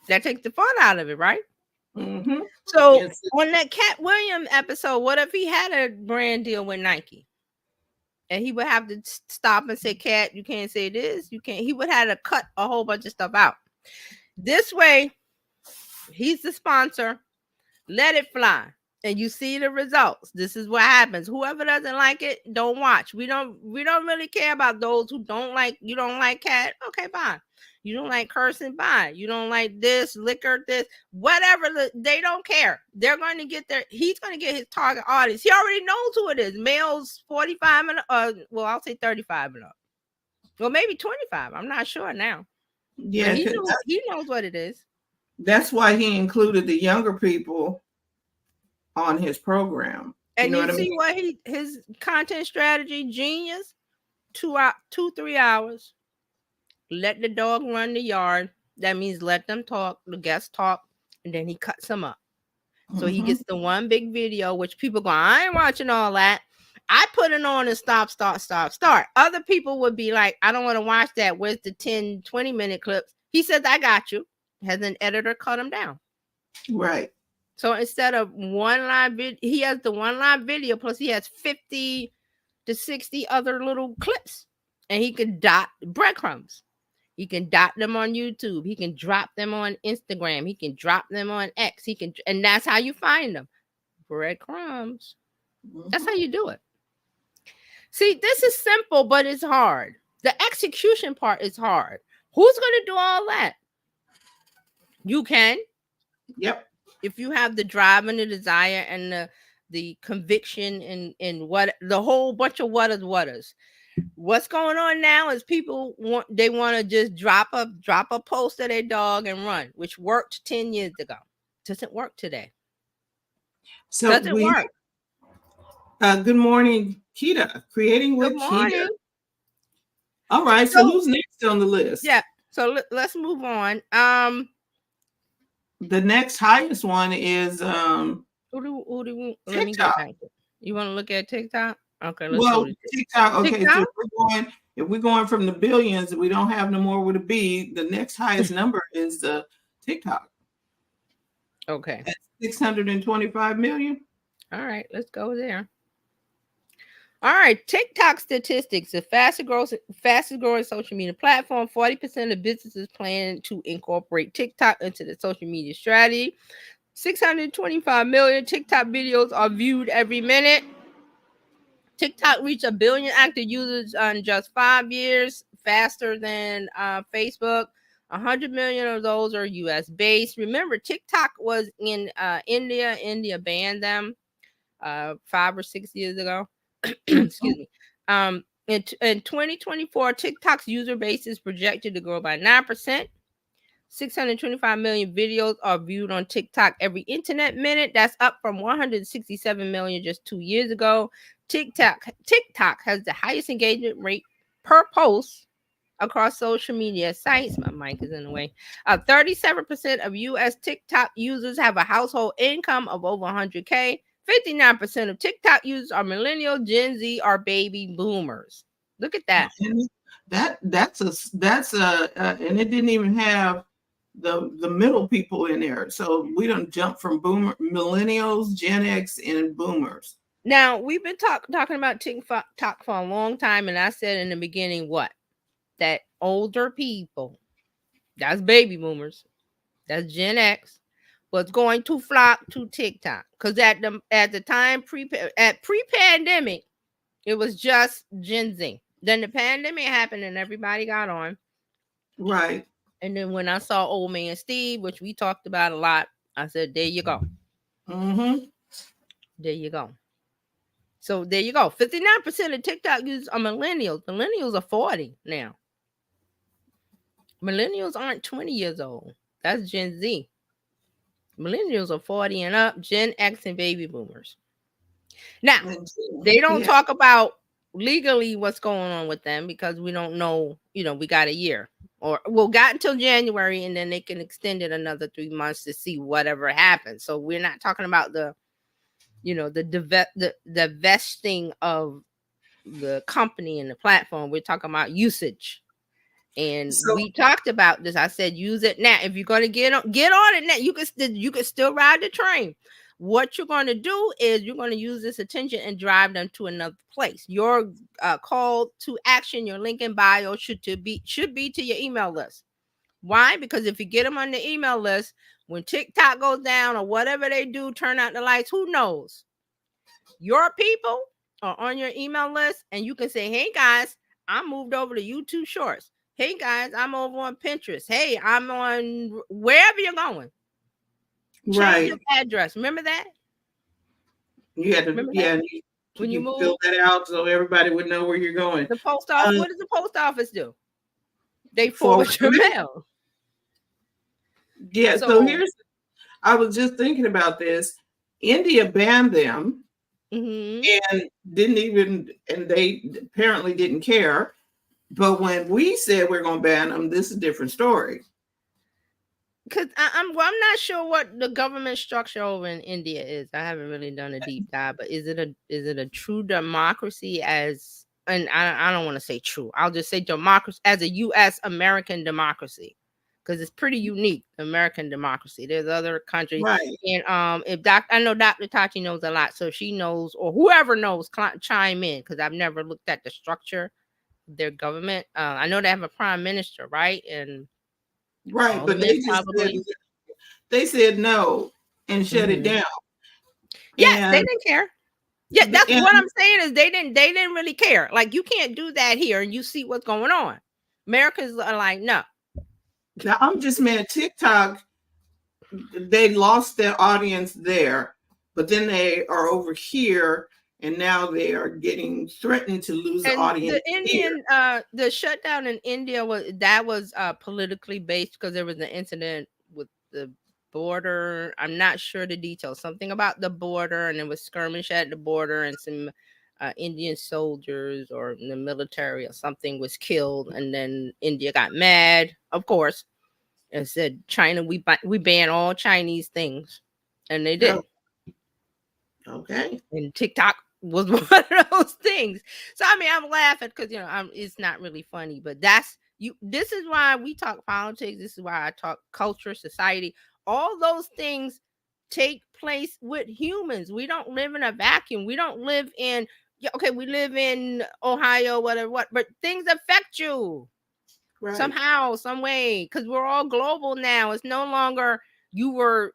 That takes the fun out of it, right? Mm-hmm. So on that Cat Williams episode, what if he had a brand deal with Nike? And he would have to stop and say, Cat, you can't say this. You can't. He would have to cut a whole bunch of stuff out. This way, he's the sponsor. Let it fly. And you see the results. This is what happens. Whoever doesn't like it, don't watch. We don't really care about those who don't like. You don't like Cat? Okay, fine. You don't like cursing? Fine. You don't like this, liquor, this, whatever. They don't care. They're going to get he's going to get his target audience. He already knows who it is. Males 45 and I'll say 35 and up. Well, maybe 25. I'm not sure now. Yeah, he knows what it is. That's why he included the younger people on his program. And you see what his content strategy, genius, 2-3 hours. Let the dog run the yard. That means let them talk, the guests talk, and then he cuts them up. So he gets the one big video, which people go, I ain't watching all that. I put it on and stop. Other people would be like, I don't want to watch that. Where's the 10, 20-minute clips? He says, I got you. Has an editor cut them down. Right. So instead of one live video, he has the one live video, plus he has 50 to 60 other little clips. And he can dot breadcrumbs. He can dot them on YouTube. He can drop them on Instagram. He can drop them on X. And that's how you find them. Breadcrumbs. That's how you do it. See, this is simple, but it's hard. The execution part is hard. Who's going to do all that? You can. Yep. If you have the drive and the desire and the conviction and what the whole bunch of whatas. What's going on now is people want to just drop a post of their dog and run, which worked 10 years ago. Doesn't work today. So Does it work? Good morning, Kita. Creating with Good Kita. morning. All right. So who's next on the list? Yeah. So let's move on. The next highest one is Let me get TikTok. back to it. You want to look at TikTok? Okay, let's Well, go to TikTok. Okay, TikTok? so if we're going from the billions, we don't have no more with a B. The next highest number is TikTok. Okay. At 625 million. All right, let's go there. All right, TikTok statistics: the fastest growing social media platform. 40% of businesses plan to incorporate TikTok into the social media strategy. 625 million TikTok videos are viewed every minute. TikTok reached 1 billion active users in just 5 years, faster than Facebook. 100 million of those are US based. Remember, TikTok was in India. India banned them 5 or 6 years ago. Excuse me. In 2024, TikTok's user base is projected to grow by 9%. 625 million videos are viewed on TikTok every internet minute. That's up from 167 million just 2 years ago. TikTok has the highest engagement rate per post across social media sites. My mic is in the way. 37% of US TikTok users have a household income of over 100K. 59% of TikTok users are millennial, Gen Z, or baby boomers. Look at that. That's and it didn't even have the middle people in there. So we don't jump from millennials, Gen X, and boomers. Now we've been talking about TikTok for a long time, and I said in the beginning that older people, that's baby boomers, that's Gen X, was going to flock to TikTok because at the time pre-pandemic, it was just Gen Z. Then the pandemic happened and everybody got on. Right. And then when I saw Old Man Steve, which we talked about a lot, I said, there you go. Mm-hmm. There you go. So there you go. 59% of TikTok users are millennials. Millennials are 40 now. Millennials aren't 20 years old. That's Gen Z. Millennials are 40 and up, Gen X and baby boomers. Now, they don't talk about legally what's going on with them because we don't know, we got a year. Or we'll got until January and then they can extend it another 3 months to see whatever happens. So we're not talking about the vesting of the company and the platform. We're talking about usage. And we talked about this. I said, use it now. If you're going to get on it now, you can still ride the train. What you're going to do is you're going to use this attention and drive them to another place. Your call to action, your link in bio should be to your email list. Why? Because if you get them on the email list, when TikTok goes down or whatever they do, turn out the lights, who knows? Your people are on your email list and you can say, hey guys, I moved over to YouTube Shorts. Hey guys, I'm over on Pinterest. Hey, I'm on wherever you're going. Change your address. Remember that? You had to, when you move, fill that out so everybody would know where you're going. The post office. What does the post office do? They forward your mail. Yeah. So I was just thinking about this. India banned them, and they apparently didn't care. But when we said we're going to ban them, this is a different story. Because I'm not sure what the government structure over in India is. I haven't really done a deep dive, but is it a true democracy and I don't want to say true. I'll just say democracy as a U.S. American democracy, because it's pretty unique, American democracy. There's other countries, right? And I know Dr. Tachi knows a lot, so she knows, or whoever knows, chime in, because I've never looked at the structure of their government. I know they have a prime minister, right? And right, but they said no and shut it down. Yeah, they didn't care. Yeah, that's what I'm saying is they didn't really care. Like, you can't do that here and you see what's going on. Americans are like, no. Now I'm just mad TikTok, they lost their audience there, but then they are over here and now they are getting threatened to lose the audience. The shutdown in India was politically based because there was an incident with the border. I'm not sure the details. Something about the border, and there was skirmish at the border, and some Indian soldiers or in the military or something was killed, and then India got mad, of course, and said, "China, we ban all Chinese things," and they did. Okay. And TikTok was one of those things. So I mean, I'm laughing because it's not really funny, but that's you. This is why we talk politics. This is why I talk culture, society. All those things take place with humans. We don't live in a vacuum. We don't live in we live in Ohio, whatever, but things affect you somehow, some way, because we're all global now. It's no longer you were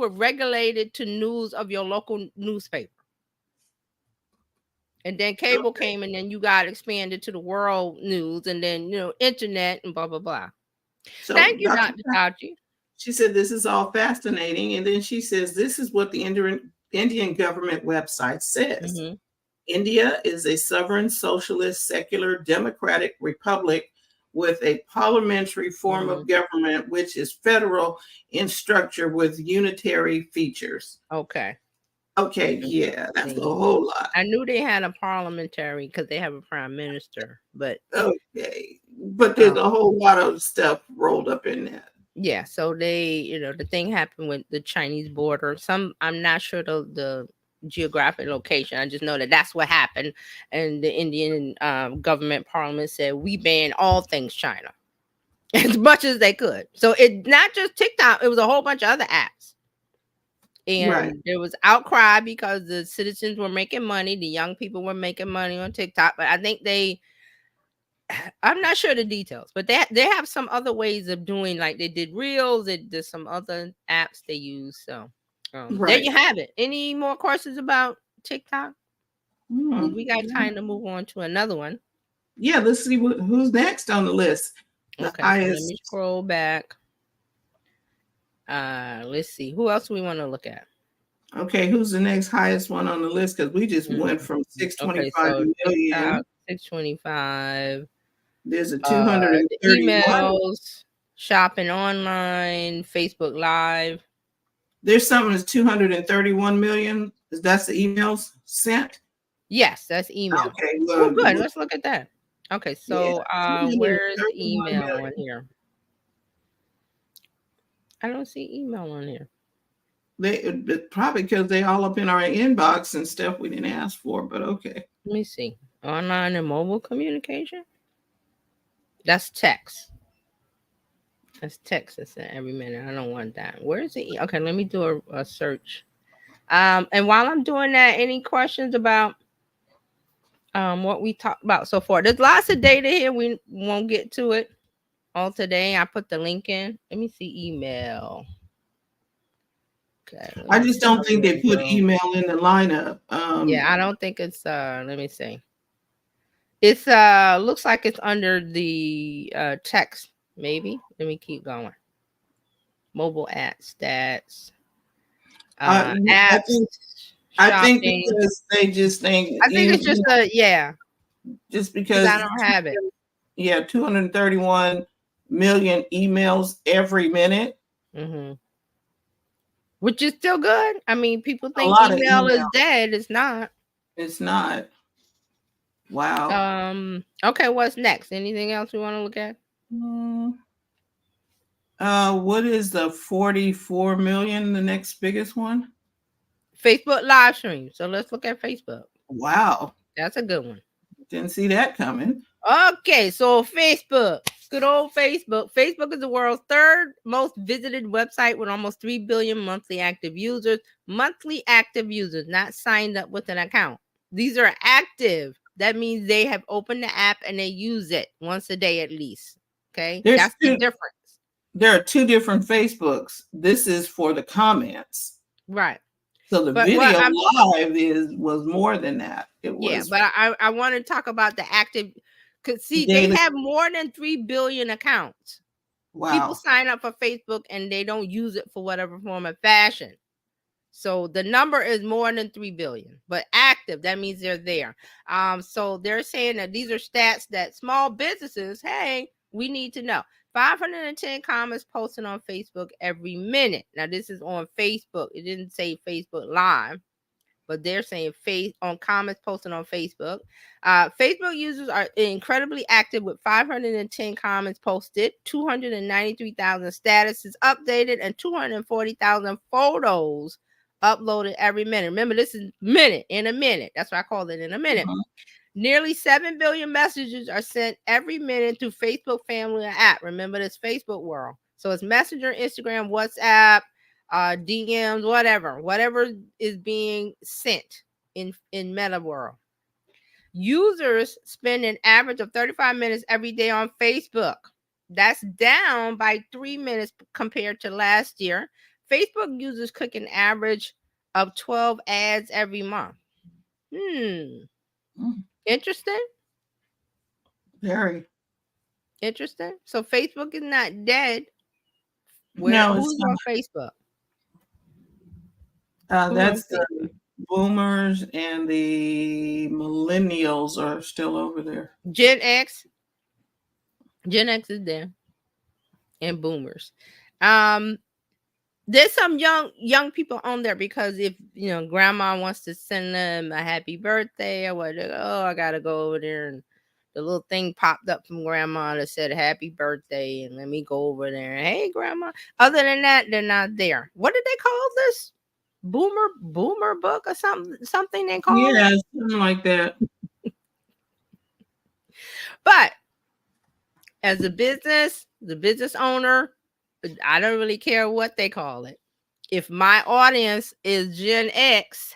regulated to news of your local newspaper. And then cable came, and then you got expanded to the world news, and then internet and blah blah blah. So thank you, Dr. Fauci. She said this is all fascinating, and then she says this is what the Indian government website says. Mm-hmm. India is a sovereign, socialist, secular, democratic republic with a parliamentary form of government, which is federal in structure with unitary features. Okay, yeah, that's a whole lot. I knew they had a parliamentary because they have a prime minister, but but there's a whole lot of stuff rolled up in that. Yeah, so they, the thing happened with the Chinese border. I'm not sure the geographic location. I just know that that's what happened, and the Indian government parliament said we ban all things China as much as they could. So it's not just TikTok; it was a whole bunch of other apps, and there was outcry because the citizens were making money, the young people were making money on TikTok. But I think I'm not sure the details, but they have some other ways of doing, like they did Reels. There's some other apps they use. So there you have it. Any more questions about TikTok? We got time to move on to another one. Yeah, let's see who's next on the list. Okay, so let me scroll back. Let's see. Who else we want to look at? Okay, who's the next highest one on the list? Because we just went from 625 million. 625. There's a 231 emails, shopping online, Facebook Live. There's something that's 231 million. That's the emails sent? Yes, that's email. Okay, well, good. Let's look at that. Okay, so where's email on here? I don't see email on here. Probably because they all up in our inbox and stuff we didn't ask for, but okay. Let me see. Online and mobile communication. That's text. That's text that's sent every minute. I don't want that. Where is it? Okay, let me do a search. And while I'm doing that, any questions about what we talked about so far? There's lots of data here. We won't get to it all today. I put the link in. Let me see email. Okay. I just don't think they put email in the lineup. Yeah, I don't think it's let me see. It's looks like it's under the text, maybe. Let me keep going. Mobile app stats. Apps. I think because they just think. I think it's just just because I don't have it. Yeah, 231 million emails every minute. Mm-hmm. Which is still good. I mean, people think email is dead. It's not. It's not. Wow. Okay, what's next? Anything else we want to look at? What is the 44 million, the next biggest one? Facebook live stream. So let's look at Facebook. Wow. That's a good one. Didn't see that coming. Okay, so Facebook. Good old Facebook. Facebook is the world's third most visited website with almost 3 billion monthly active users. Monthly active users, not signed up with an account. These are active. That means they have opened the app and they use it once a day at least. Okay, that's the difference. There are two different Facebooks. This is for the comments. Right. So the video live was more than that. It was. Yeah, but I want to talk about the active. Because see, they have more than 3 billion accounts. Wow. People sign up for Facebook and they don't use it for whatever form of fashion. So the number is more than 3 billion, but active, that means they're there. So they're saying that these are stats that small businesses, hey, we need to know. 510 comments posted on Facebook every minute. Now, this is on Facebook. It didn't say Facebook Live, but they're saying on comments posted on Facebook. Facebook users are incredibly active with 510 comments posted, 293,000 statuses updated, and 240,000 photos uploaded every minute. Remember, this is minute in a minute. That's why I call it in a minute. Nearly 7 billion messages are sent every minute through Facebook Family app. Remember this Facebook world. So it's Messenger, Instagram, WhatsApp, DMs, whatever is being sent in Meta world. Users spend an average of 35 minutes every day on Facebook. That's down by 3 minutes compared to last year. Facebook users click an average of 12 ads every month. Interesting. Very interesting. So Facebook is not dead. Who's on Facebook? That's the boomers and the millennials are still over there. Gen X is there, and boomers. There's some young people on there because if grandma wants to send them a happy birthday or whatever, I gotta go over there, and the little thing popped up from grandma that said happy birthday, and let me go over there. Hey, grandma. Other than that, they're not there. What did they call this? Boomer book or something they call it? Yeah, something like that. But as the business owner, I don't really care what they call it. If my audience is Gen X,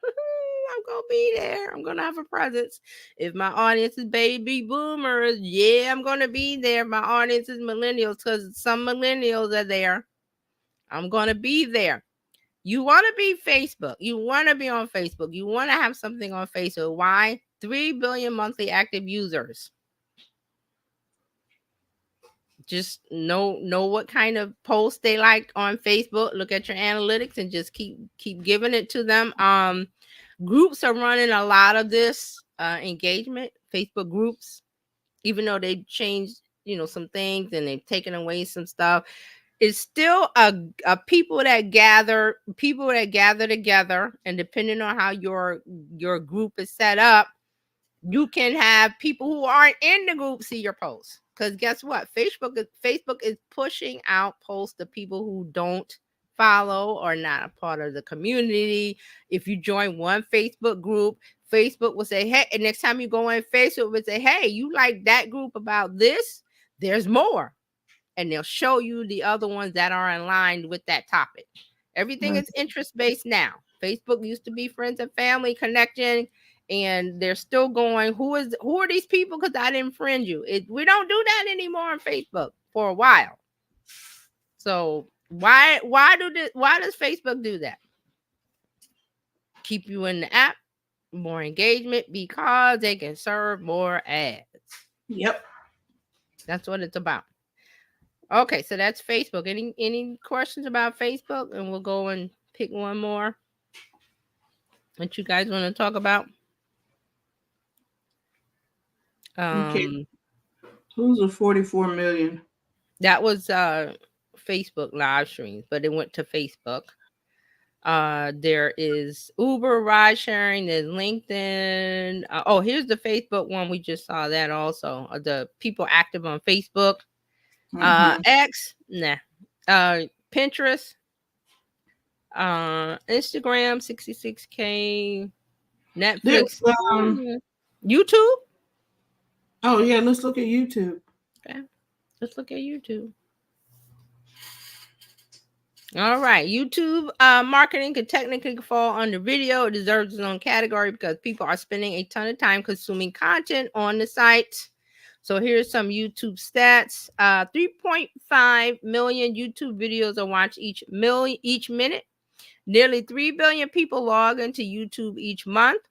I'm going to be there. I'm going to have a presence. If my audience is baby boomers, yeah, I'm going to be there. My audience is millennials because some millennials are there. I'm going to be there. You want to be Facebook. You want to be on Facebook. You want to have something on Facebook. Why? 3 billion monthly active users. Just know what kind of posts they like on Facebook. Look at your analytics and just keep giving it to them. Groups are running a lot of this engagement. Facebook groups, even though they've changed, some things and they've taken away some stuff, it's still a people that gather together. And depending on how your group is set up, you can have people who aren't in the group see your posts. Because guess what? Facebook is pushing out posts to people who don't follow or not a part of the community. If you join one Facebook group, Facebook will say, hey, and next time you go in, Facebook will say, hey, you like that group about this? There's more. And they'll show you the other ones that are aligned with that topic. Everything is interest-based now. Facebook used to be friends and family connection. And they're still going, who are these people? Because I didn't friend you. We don't do that anymore on Facebook for a while. So why does Facebook do that? Keep you in the app, more engagement, because they can serve more ads. Yep. That's what it's about. Okay, so that's Facebook. Any questions about Facebook? And we'll go and pick one more. What you guys want to talk about? Okay. Who's the 44 million? That was Facebook live streams, but it went to Facebook. There is Uber ride sharing, there's LinkedIn. Here's the Facebook one. We just saw that also. The people active on Facebook. X, Pinterest, Instagram, 66K, Netflix, YouTube. Oh, yeah, let's look at YouTube. Okay, let's look at YouTube. All right, YouTube marketing could technically fall under video. It deserves its own category because people are spending a ton of time consuming content on the site. So here's some YouTube stats. 3.5 million YouTube videos are watched each minute. Nearly 3 billion people log into YouTube each month.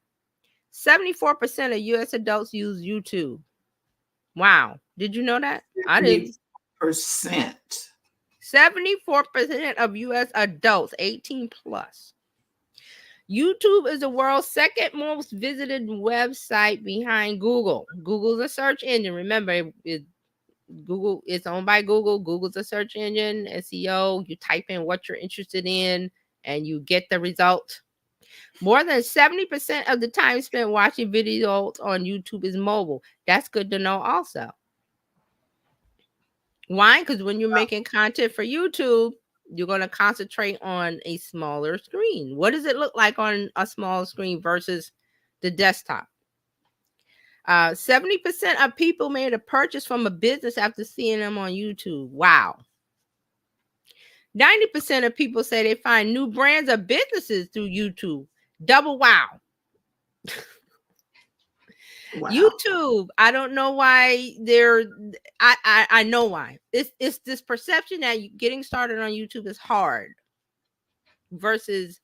74% of U.S. adults use YouTube. Wow. Did you know that? I didn't. 74% of U.S. adults, 18 plus. YouTube is the world's second most visited website behind Google. Google's a search engine. Remember, Google, it's owned by Google. Google's a search engine, SEO. You type in what you're interested in and you get the result. More than 70% of the time spent watching videos on YouTube is mobile. That's good to know also. Why? Because when you're making content for YouTube, you're going to concentrate on a smaller screen. What does it look like on a small screen versus the desktop? 70% of people made a purchase from a business after seeing them on YouTube. Wow. 90% of people say they find new brands or businesses through YouTube. Double wow. Wow. YouTube, I don't know why I know why. It's this perception that getting started on YouTube is hard versus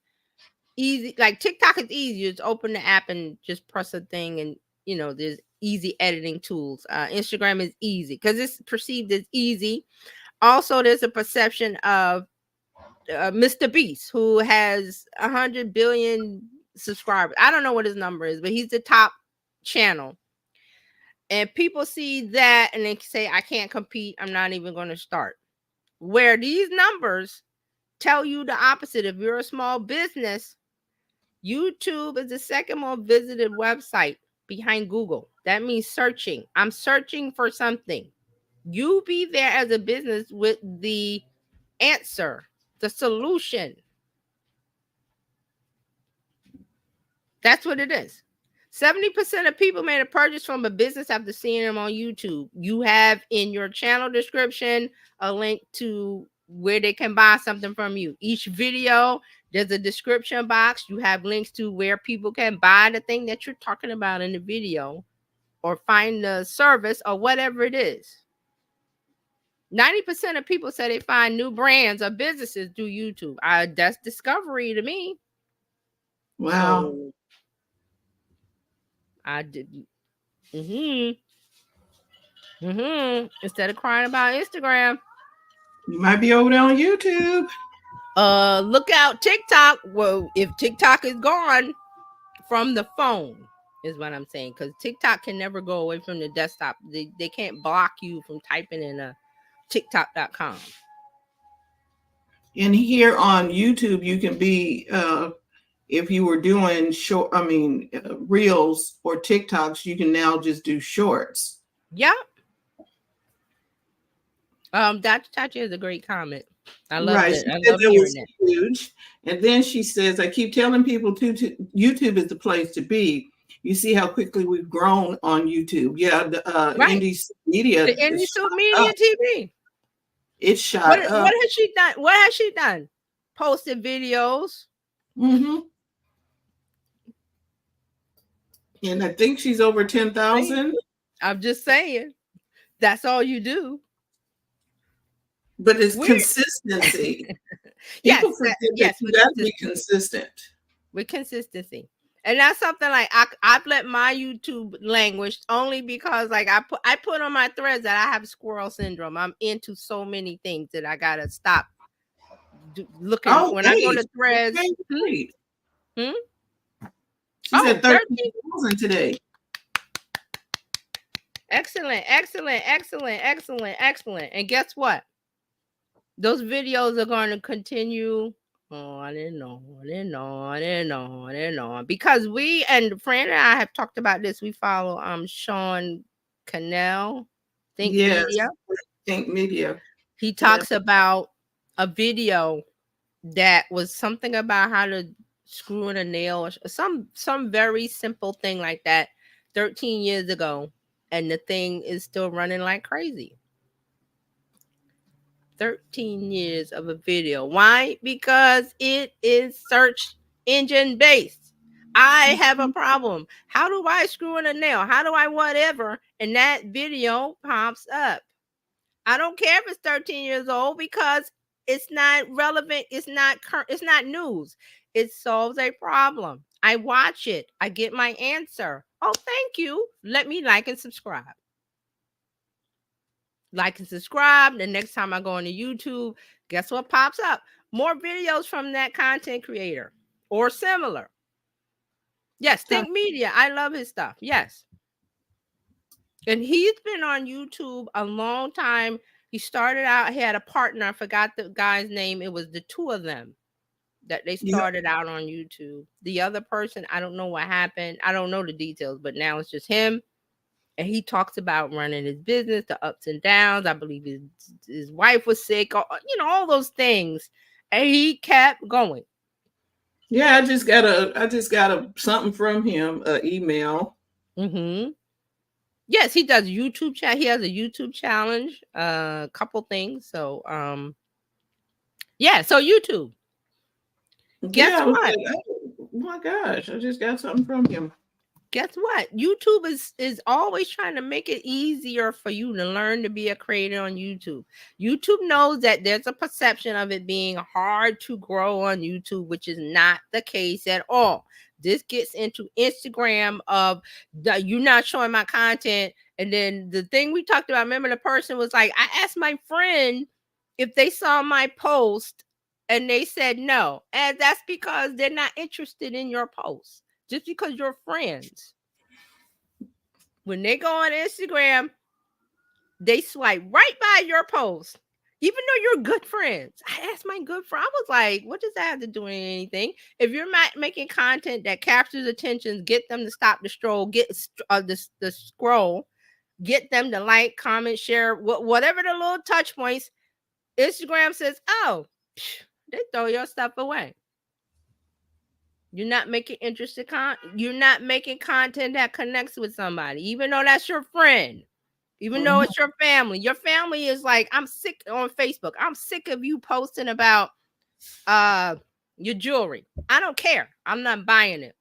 easy. Like TikTok is easy. You just open the app and just press a thing, and there's easy editing tools. Instagram is easy because it's perceived as easy. Also, there's a perception of Mr. Beast, who has 100 billion subscribers. I don't know what his number is, but he's the top channel. And people see that and they say, I can't compete. I'm not even going to start. Where these numbers tell you the opposite. If you're a small business, YouTube is the second most visited website behind Google. That means searching. I'm searching for something. You be there as a business with the answer, the solution. That's what it is. 70% of people made a purchase from a business after seeing them on YouTube. You have in your channel description a link to where they can buy something from you. Each video, there's a description box. You have links to where people can buy the thing that you're talking about in the video or find the service or whatever it is. 90% of people say they find new brands or businesses through YouTube. That's discovery to me. Wow. So, I did. Instead of crying about Instagram, You might be over there on YouTube. Look out TikTok. Well, if TikTok is gone from the phone, is what I'm saying, because TikTok can never go away from the desktop. They can't block you from typing in a TikTok.com. And here on YouTube, you can be if you were doing reels or TikToks, you can now just do shorts. Yep. Dr. Chachi is a great comment. I love it. I love hearing that. Huge. And then she says, I keep telling people YouTube is the place to be. You see how quickly we've grown on YouTube. Yeah, the Indie Media. The Indie Media TV. It shot up. What has she done? What has she done? Posted videos. Mm-hmm. And I think she's over 10,000. I'm just saying. That's all you do. But it's consistency. Yes, you got to be consistent. With consistency. And that's something like I've let my YouTube language only because like I put on my threads that I have squirrel syndrome. I'm into so many things that I gotta stop looking when I go to threads. She said 13,000 today. Excellent. And guess what? Those videos are going to continue on and on and on and on and on. Because we, and Fran and I have talked about this. We follow Sean Cannell, Think Media. He talks about a video that was something about how to screw in a nail or some very simple thing like that 13 years ago. And the thing is still running like crazy. 13 years of a video. Why? Because it is search engine based. I have a problem. How do I screw in a nail? How do I whatever? And that video pops up. I don't care if it's 13 years old because it's not relevant. It's not news. It solves a problem. I watch it. I get my answer. Oh, thank you. Let me like and subscribe. Like and subscribe. The next time I go on to YouTube, guess what pops up? More videos from that content creator or similar. Yes, Think Media. I love his stuff. Yes. And he's been on YouTube a long time. He started out, he had a partner. I forgot the guy's name. It was the two of them that they started out on YouTube. The other person, I don't know what happened. I don't know the details, but now it's just him. And he talks about running his business, the ups and downs. I believe his wife was sick, all those things. And he kept going. Yeah, I just got a something from him, an email. Mm-hmm. Yes, he does YouTube chat. He has a YouTube challenge, a couple things. So, so YouTube. Guess what? Like, oh my gosh, I just got something from him. Guess what? YouTube is always trying to make it easier for you to learn to be a creator on YouTube. YouTube knows that there's a perception of it being hard to grow on YouTube, which is not the case at all. This gets into Instagram of you're not showing my content. And then the thing we talked about, remember the person was like, I asked my friend if they saw my post and they said no. And that's because they're not interested in your post. Just because you're friends. When they go on Instagram, they swipe right by your post, even though you're good friends. I asked my good friend, I was like, what does that have to do with anything? If you're making content that captures attention, get them to stop the stroll, get the scroll, get them to like, comment, share, whatever the little touch points, Instagram says, oh, they throw your stuff away. You're not making interesting you're not making content that connects with somebody, even though that's your friend, even though it's your family. Your family is like, I'm sick on Facebook. I'm sick of you posting about your jewelry. I don't care. I'm not buying it.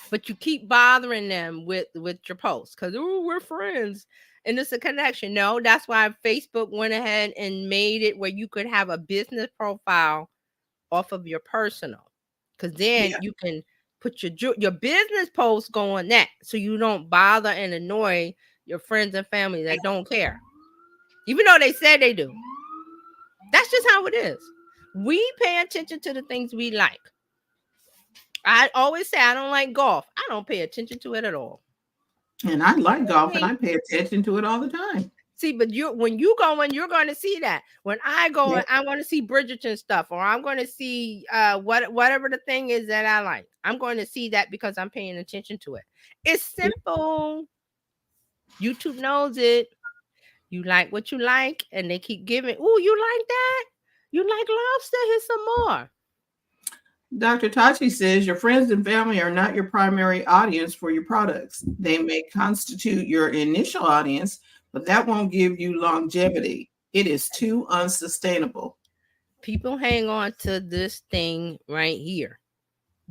But you keep bothering them with your posts because we're friends and it's a connection. No, that's why Facebook went ahead and made it where you could have a business profile off of your personal. Because then you can put your business posts go on that, so you don't bother and annoy your friends and family that don't care, even though they said they do. That's just how it is. We pay attention to the things we like. I always say I don't like golf. I don't pay attention to it at all. And I like golf, and I pay attention to it all the time. See, but when you go in, you're going to see that. When I go in, I want to see Bridgerton stuff, or I'm going to see whatever the thing is that I like. I'm going to see that because I'm paying attention to it. It's simple. YouTube knows it. You like what you like, and they keep giving. Oh, you like that? You like lobster? Here's some more. Dr. Tachi says your friends and family are not your primary audience for your products. They may constitute your initial audience, but that won't give you longevity. It is too unsustainable. People hang on to this thing right here.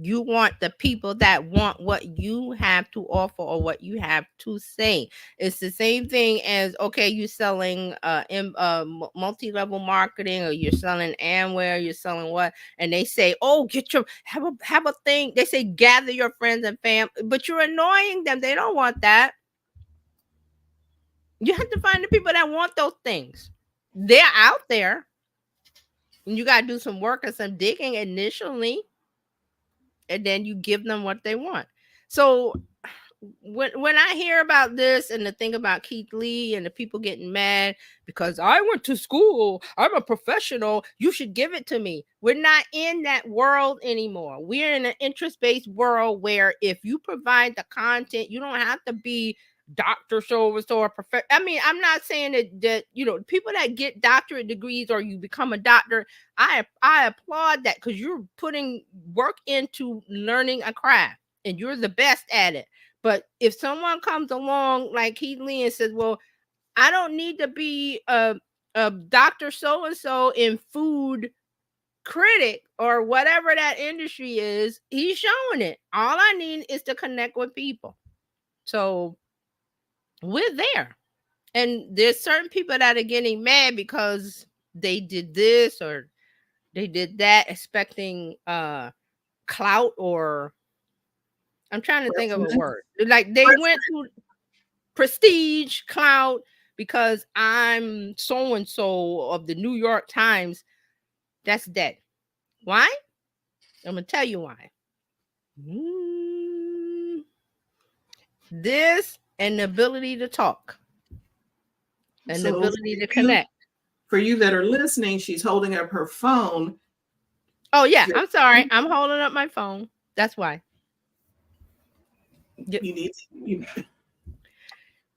You want the people that want what you have to offer or what you have to say. It's the same thing as, okay, you're selling multi-level marketing, or you're selling Amware, you're selling what? And they say, oh, have a thing. They say, gather your friends and family, but you're annoying them. They don't want that. You have to find the people that want those things. They're out there. And you got to do some work and some digging initially. And then you give them what they want. So when I hear about this and the thing about Keith Lee and the people getting mad because I went to school, I'm a professional, you should give it to me. We're not in that world anymore. We're in an interest-based world where if you provide the content, you don't have to be Dr. So-and-so or professor. I mean, I'm not saying that people that get doctorate degrees or you become a doctor, I applaud that because you're putting work into learning a craft and you're the best at it. But if someone comes along like Keith Lee and says, well, I don't need to be a Dr. So-and-so in food critic or whatever that industry is, he's showing it. All I need is to connect with people. So we're there. And there's certain people that are getting mad because they did this or they did that, expecting clout, or I'm trying to think of a word. Like they went to prestige, clout, because I'm so-and-so of the New York Times. That's dead. Why? I'm going to tell you why. This and the ability to talk and the So ability to for connect. For you that are listening, she's holding up her phone. Oh, yeah. I'm sorry. I'm holding up my phone. That's why.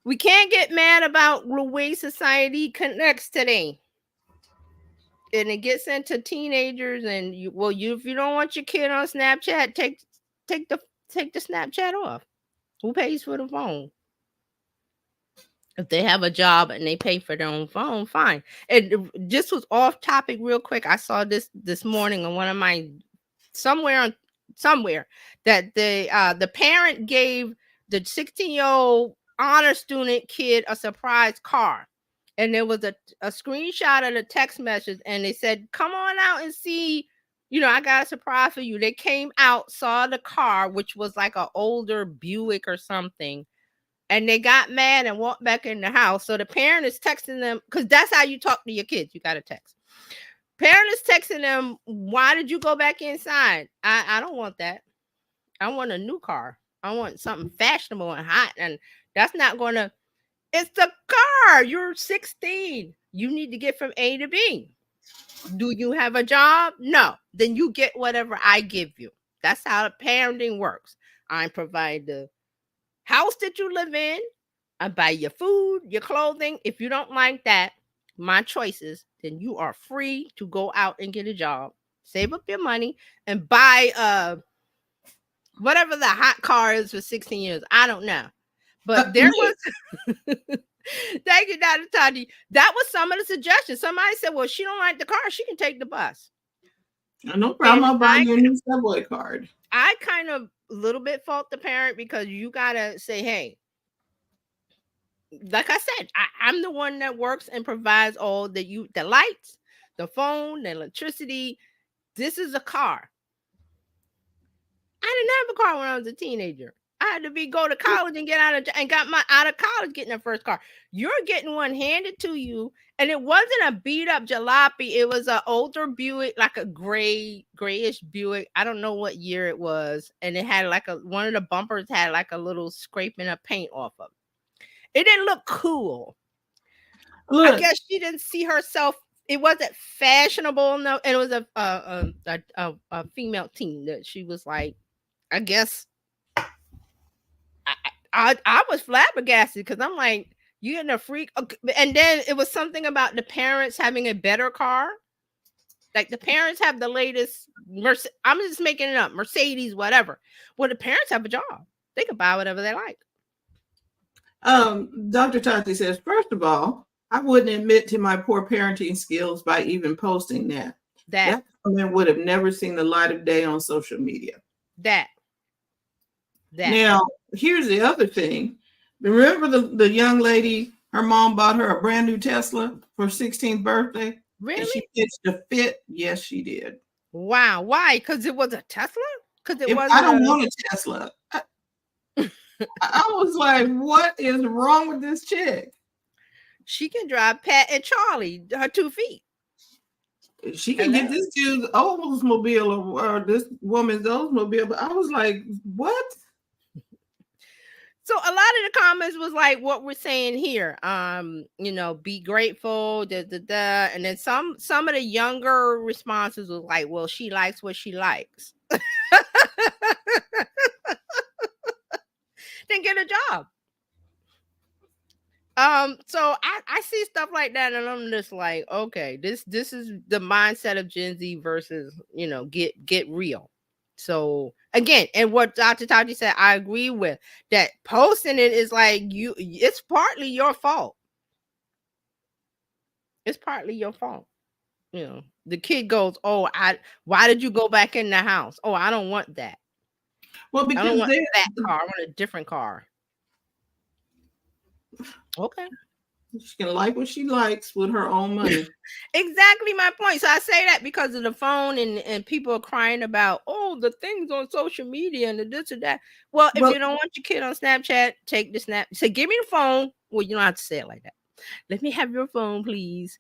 We can't get mad about the way society connects today. And it gets into teenagers, and if you don't want your kid on Snapchat, take the Snapchat off. Who pays for the phone? If they have a job and they pay for their own phone, fine. And just was off topic real quick. I saw this morning on one of my somewhere that the parent gave the 16-year-old honor student kid a surprise car. And there was a screenshot of the text message, and they said, come on out and see, I got a surprise for you. They came out, saw the car, which was like an older Buick or something, and they got mad and walked back in the house. So the parent is texting them, because that's how you talk to your kids. You got to text. Parent is texting them, why did you go back inside? I don't want that. I want a new car. I want something fashionable and hot, and that's not going to... It's the car. You're 16. You need to get from A to B. Do you have a job? No. Then you get whatever I give you. That's how parenting works. I provide the house that you live in. I buy your food, your clothing. If you don't like that, my choices, then you are free to go out and get a job. Save up your money and buy whatever the hot car is for 16 years. I don't know. But there was... Thank you, Dr. Tati. That was some of the suggestions. Somebody said, well, she don't like the car. She can take the bus. No problem. I'll buy you a new subway card. I kind of a little bit fault the parent, because you got to say, hey, like I said, I'm the one that works and provides all the lights, the phone, the electricity. This is a car. I didn't have a car when I was a teenager. I had to go to college and out of college getting a first car. You're getting one handed to you, and it wasn't a beat up jalopy. It was an older Buick, like a grayish Buick. I don't know what year it was, and it had like one of the bumpers had like a little scraping of paint off of it. It didn't look cool. Look, I guess she didn't see herself. It wasn't fashionable, no. And it was a female teen that she was like, I guess. I was flabbergasted, because I'm like, you getting a freak? Okay. And then it was something about the parents having a better car. Like the parents have the latest I'm just making it up, Mercedes, whatever. Well, the parents have a job. They can buy whatever they like. Dr. Tati says, first of all, I wouldn't admit to my poor parenting skills by even posting that. That woman would have never seen the light of day on social media. That. Now, here's the other thing. Remember the young lady, her mom bought her a brand new Tesla for her 16th birthday? Really? And she pitched a fit. Yes, she did. Wow. Why? Because it was a Tesla? Because it wasn't. I don't want a Tesla. I was like, what is wrong with this chick? She can drive Pat and Charlie, her 2 feet. She can get this dude's Oldsmobile or this woman's Oldsmobile. But I was like, what? So a lot of the comments was like what we're saying here. Be grateful, and then some of the younger responses was like, well, she likes what she likes. Then get a job. So I see stuff like that, and I'm just like, okay, this is the mindset of Gen Z versus, get real. So again, and what Dr. Tati said, I agree with that. Posting it is like it's partly your fault. It's partly your fault. The kid goes, oh, why did you go back in the house? Oh, I don't want that. Well, because I don't want that car. I want a different car. Okay. She can like what she likes with her own money. Exactly my point. So I say that because of the phone, and people are crying about, oh, the things on social media and the this or that. Well, if you don't want your kid on Snapchat, take the snap. Say, give me the phone. Well, you don't have to say it like that. Let me have your phone, please.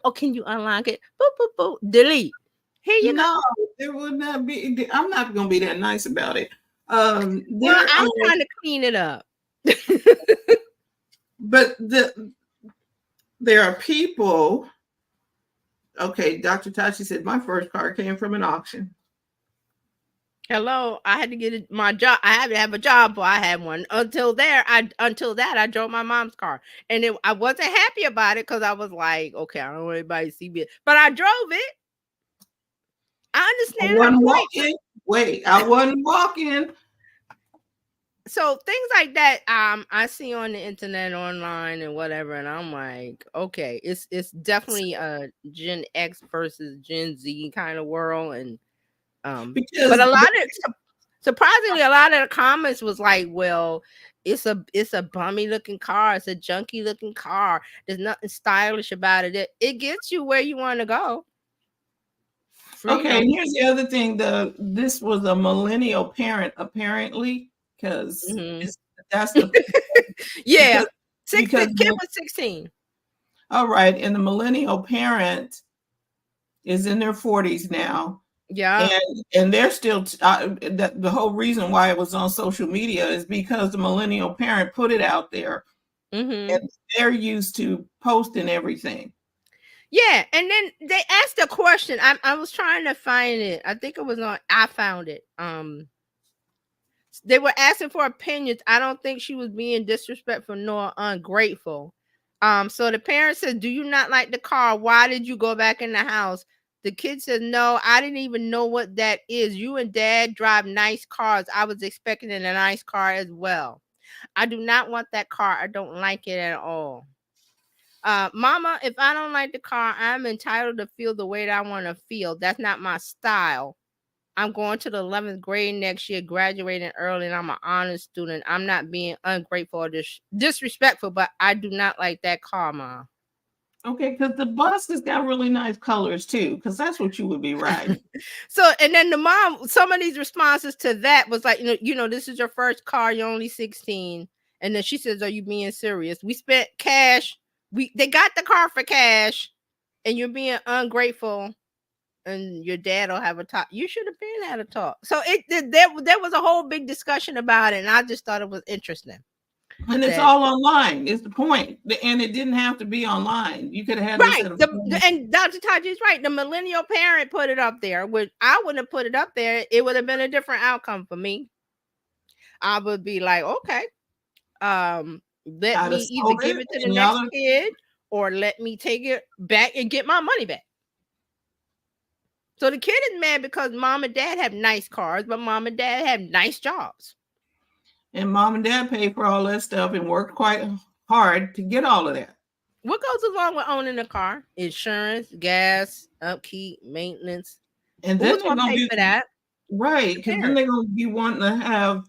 Oh, can you unlock it? Boop, boop, boop. Delete. Here you go. There would not be. I'm not going to be that nice about it. I'm trying to clean it up. But there are people. Okay, Dr. Tachi said my first car came from an auction. Hello, I had to get my job. I had to have a job before I had one. Until that, I drove my mom's car, and I wasn't happy about it because I was like, okay, I don't want anybody to see me, but I drove it. I understand. I wasn't walking. Wait, I wasn't walking. So things like that, I see on the internet, online, and whatever, and I'm like, okay, it's definitely a Gen X versus Gen Z kind of world, and because but surprisingly, a lot of the comments was like, well, it's a bummy looking car, it's a junky looking car. There's nothing stylish about it. It gets you where you want to go. Okay, and here's the other thing. This was a millennial parent, apparently, because that's the yeah. Because kid was 16. All right, and the millennial parent is in their 40s now. Yeah, and they're still the whole reason why it was on social media is because the millennial parent put it out there, and they're used to posting everything. Yeah, and then they asked a question. I was trying to find it. I think it was on. I found it. They were asking for opinions. I don't think she was being disrespectful nor ungrateful. So the parent said, "Do you not like the car? Why did you go back in the house?" The kid said, "No, I didn't even know what that is. You and dad drive nice cars. I was expecting a nice car as well. I do not want that car. I don't like it at all. Mama, if I don't like the car, I'm entitled to feel the way that I want to feel. That's not my style. I'm going to the 11th grade next year, graduating early, and I'm an honest student. I'm not being ungrateful or disrespectful, but I do not like that car, Mom." Okay, because the bus has got really nice colors too, because that's what you would be riding. So, and then the mom, some of these responses to that was like, this is your first car, you're only 16. And then she says, "Are you being serious? We spent cash. They got the car for cash, and you're being ungrateful, and your dad will have a talk." You should have been had a talk. So there was a whole big discussion about it, and I just thought it was interesting. And it's all online, is the point. And it didn't have to be online. You could have had right. And Dr. Taji is right. The millennial parent put it up there. I wouldn't have put it up there. It would have been a different outcome for me. I would be like, okay, let me either give it to the next kid or let me take it back and get my money back. So the kid is mad because mom and dad have nice cars, but mom and dad have nice jobs. And mom and dad pay for all that stuff and worked quite hard to get all of that. What goes along with owning a car? Insurance, gas, upkeep, maintenance. And then who's going to pay for that? Right, because then they're going to be wanting to have,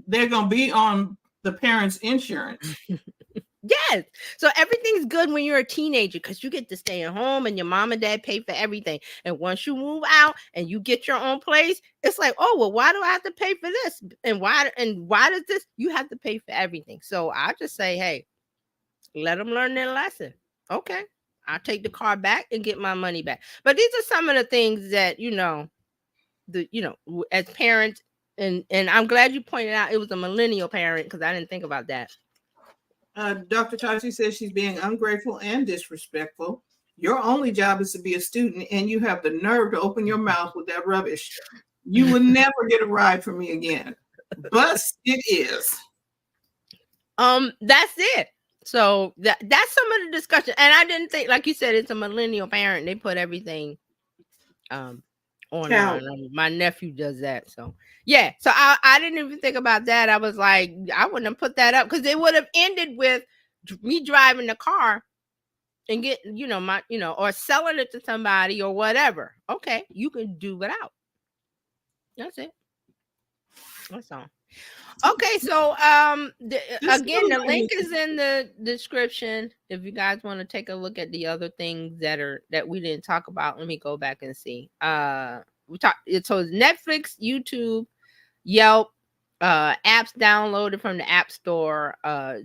they're going to be on the parents' insurance. Yes. So everything's good when you're a teenager because you get to stay at home and your mom and dad pay for everything. And once you move out and you get your own place, it's like, oh, well, why do I have to pay for this? And why does this? You have to pay for everything. So I just say, hey, let them learn their lesson. Okay. I'll take the car back and get my money back. But these are some of the things that, as parents, and I'm glad you pointed out it was a millennial parent because I didn't think about that. Dr. Tachi says she's being ungrateful and disrespectful. Your only job is to be a student, and you have the nerve to open your mouth with that rubbish. You will never get a ride from me again. But it is. That's it. So that's some of the discussion. And I didn't think, like you said, it's a millennial parent. They put everything online. My nephew does that. So yeah. So I didn't even think about that. I was like, I wouldn't have put that up because it would have ended with me driving the car and get, or selling it to somebody or whatever. Okay, you can do without. That's it. That's all. Okay, so again, the link is in the description. If you guys want to take a look at the other things that we didn't talk about, let me go back and see. We talked. So it's Netflix, YouTube, Yelp, apps downloaded from the App Store,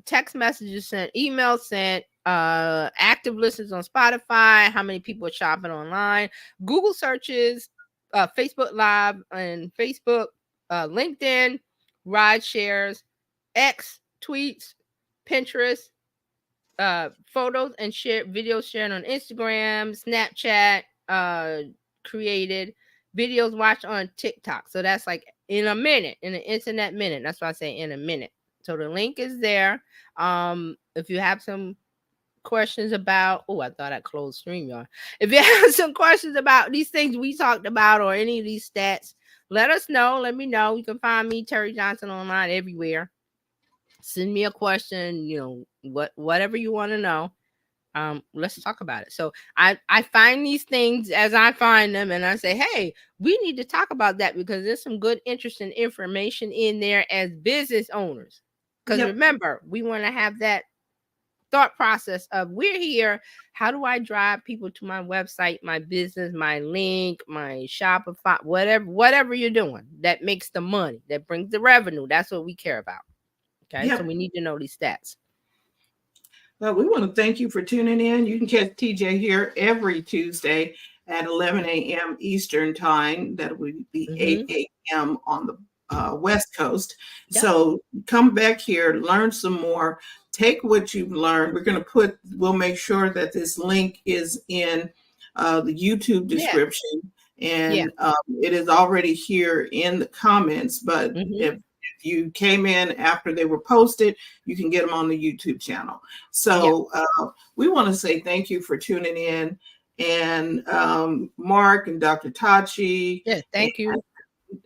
text messages sent, emails sent, active listens on Spotify, how many people are shopping online, Google searches, Facebook Live and Facebook, LinkedIn, ride shares, X, tweets, Pinterest, photos and videos shared on Instagram, Snapchat, created videos watched on TikTok. So that's like in a minute, in an internet minute. That's why I say in a minute. So the link is there. If you have some questions about, I thought I closed StreamYard. If you have some questions about these things we talked about or any of these stats, let us know. Let me know. You can find me, Terry Johnson, online everywhere. Send me a question, whatever you want to know. Let's talk about it. So I find these things as I find them, and I say, hey, we need to talk about that because there's some good, interesting information in there as business owners. Because remember, we want to have that thought process of we're here. How do I drive people to my website, my business, my link, my Shopify, whatever you're doing that makes the money, that brings the revenue. That's what we care about. Okay, so we need to know these stats. Well, we want to thank you for tuning in. You can catch TJ here every Tuesday at 11 a.m. Eastern time. That would be 8 a.m. on the West Coast. So come back here, learn some more, take what you've learned. We'll make sure that this link is in the YouTube description. And it is already here in the comments, but if you came in after they were posted, you can get them on the YouTube channel. So we want to say thank you for tuning in. And Mark and Dr. Tachi. Yeah, thank you.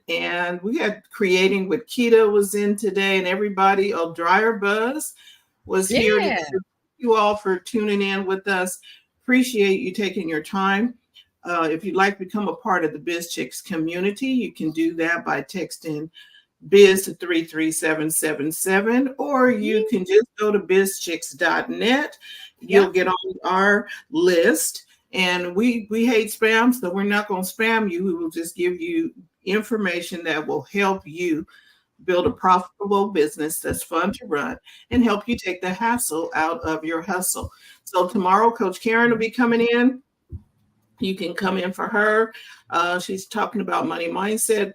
And we had Creating with Keto was in today, and everybody, Dryer Buzz was here. Thank you all for tuning in with us. Appreciate you taking your time. If you'd like to become a part of the Bizchicks community, you can do that by texting biz to 33777, or you can just go to bizchicks.net. You'll get on our list, and we hate spam, so we're not going to spam you. We will just give you information that will help you build a profitable business that's fun to run and help you take the hassle out of your hustle. So tomorrow, Coach Karen will be coming in. You can come in for her. She's talking about money mindset.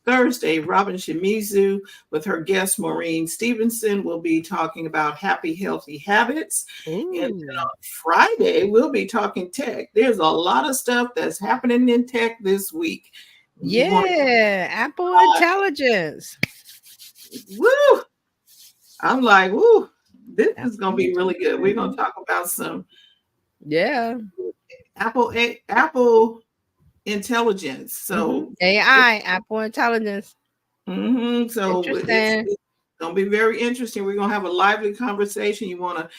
Thursday, Robin Shimizu with her guest Maureen Stevenson will be talking about happy, healthy habits. And then on Friday, we'll be talking tech. There's a lot of stuff that's happening in tech this week. Apple Intelligence. Woo! I'm like, woo, this is going to be really good. We're going to talk about some Apple Intelligence. So AI, Apple Intelligence. So it's going to be very interesting. We're going to have a lively conversation. You want to,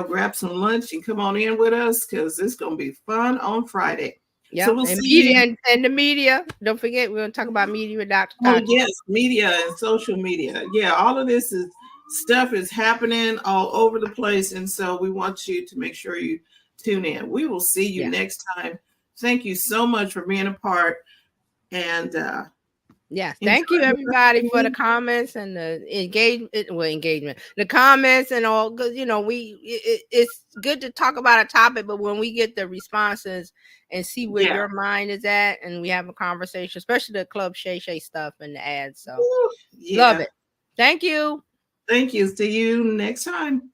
grab some lunch and come on in with us because it's going to be fun on Friday. Yeah, so we'll and see media and the media. Don't forget, we're going to talk about media with Dr. Oh, yes, media and social media. Yeah, all of this stuff is happening all over the place. And so we want you to make sure you tune in. We will see you next time. Thank you so much for being a part. And thank you everybody for the comments and the engagement, the comments and all. Because it's good to talk about a topic, but when we get the responses and see where your mind is at, and we have a conversation, especially the Club Shay Shay stuff and the ads. So love it. Thank you. Thank you. See you next time.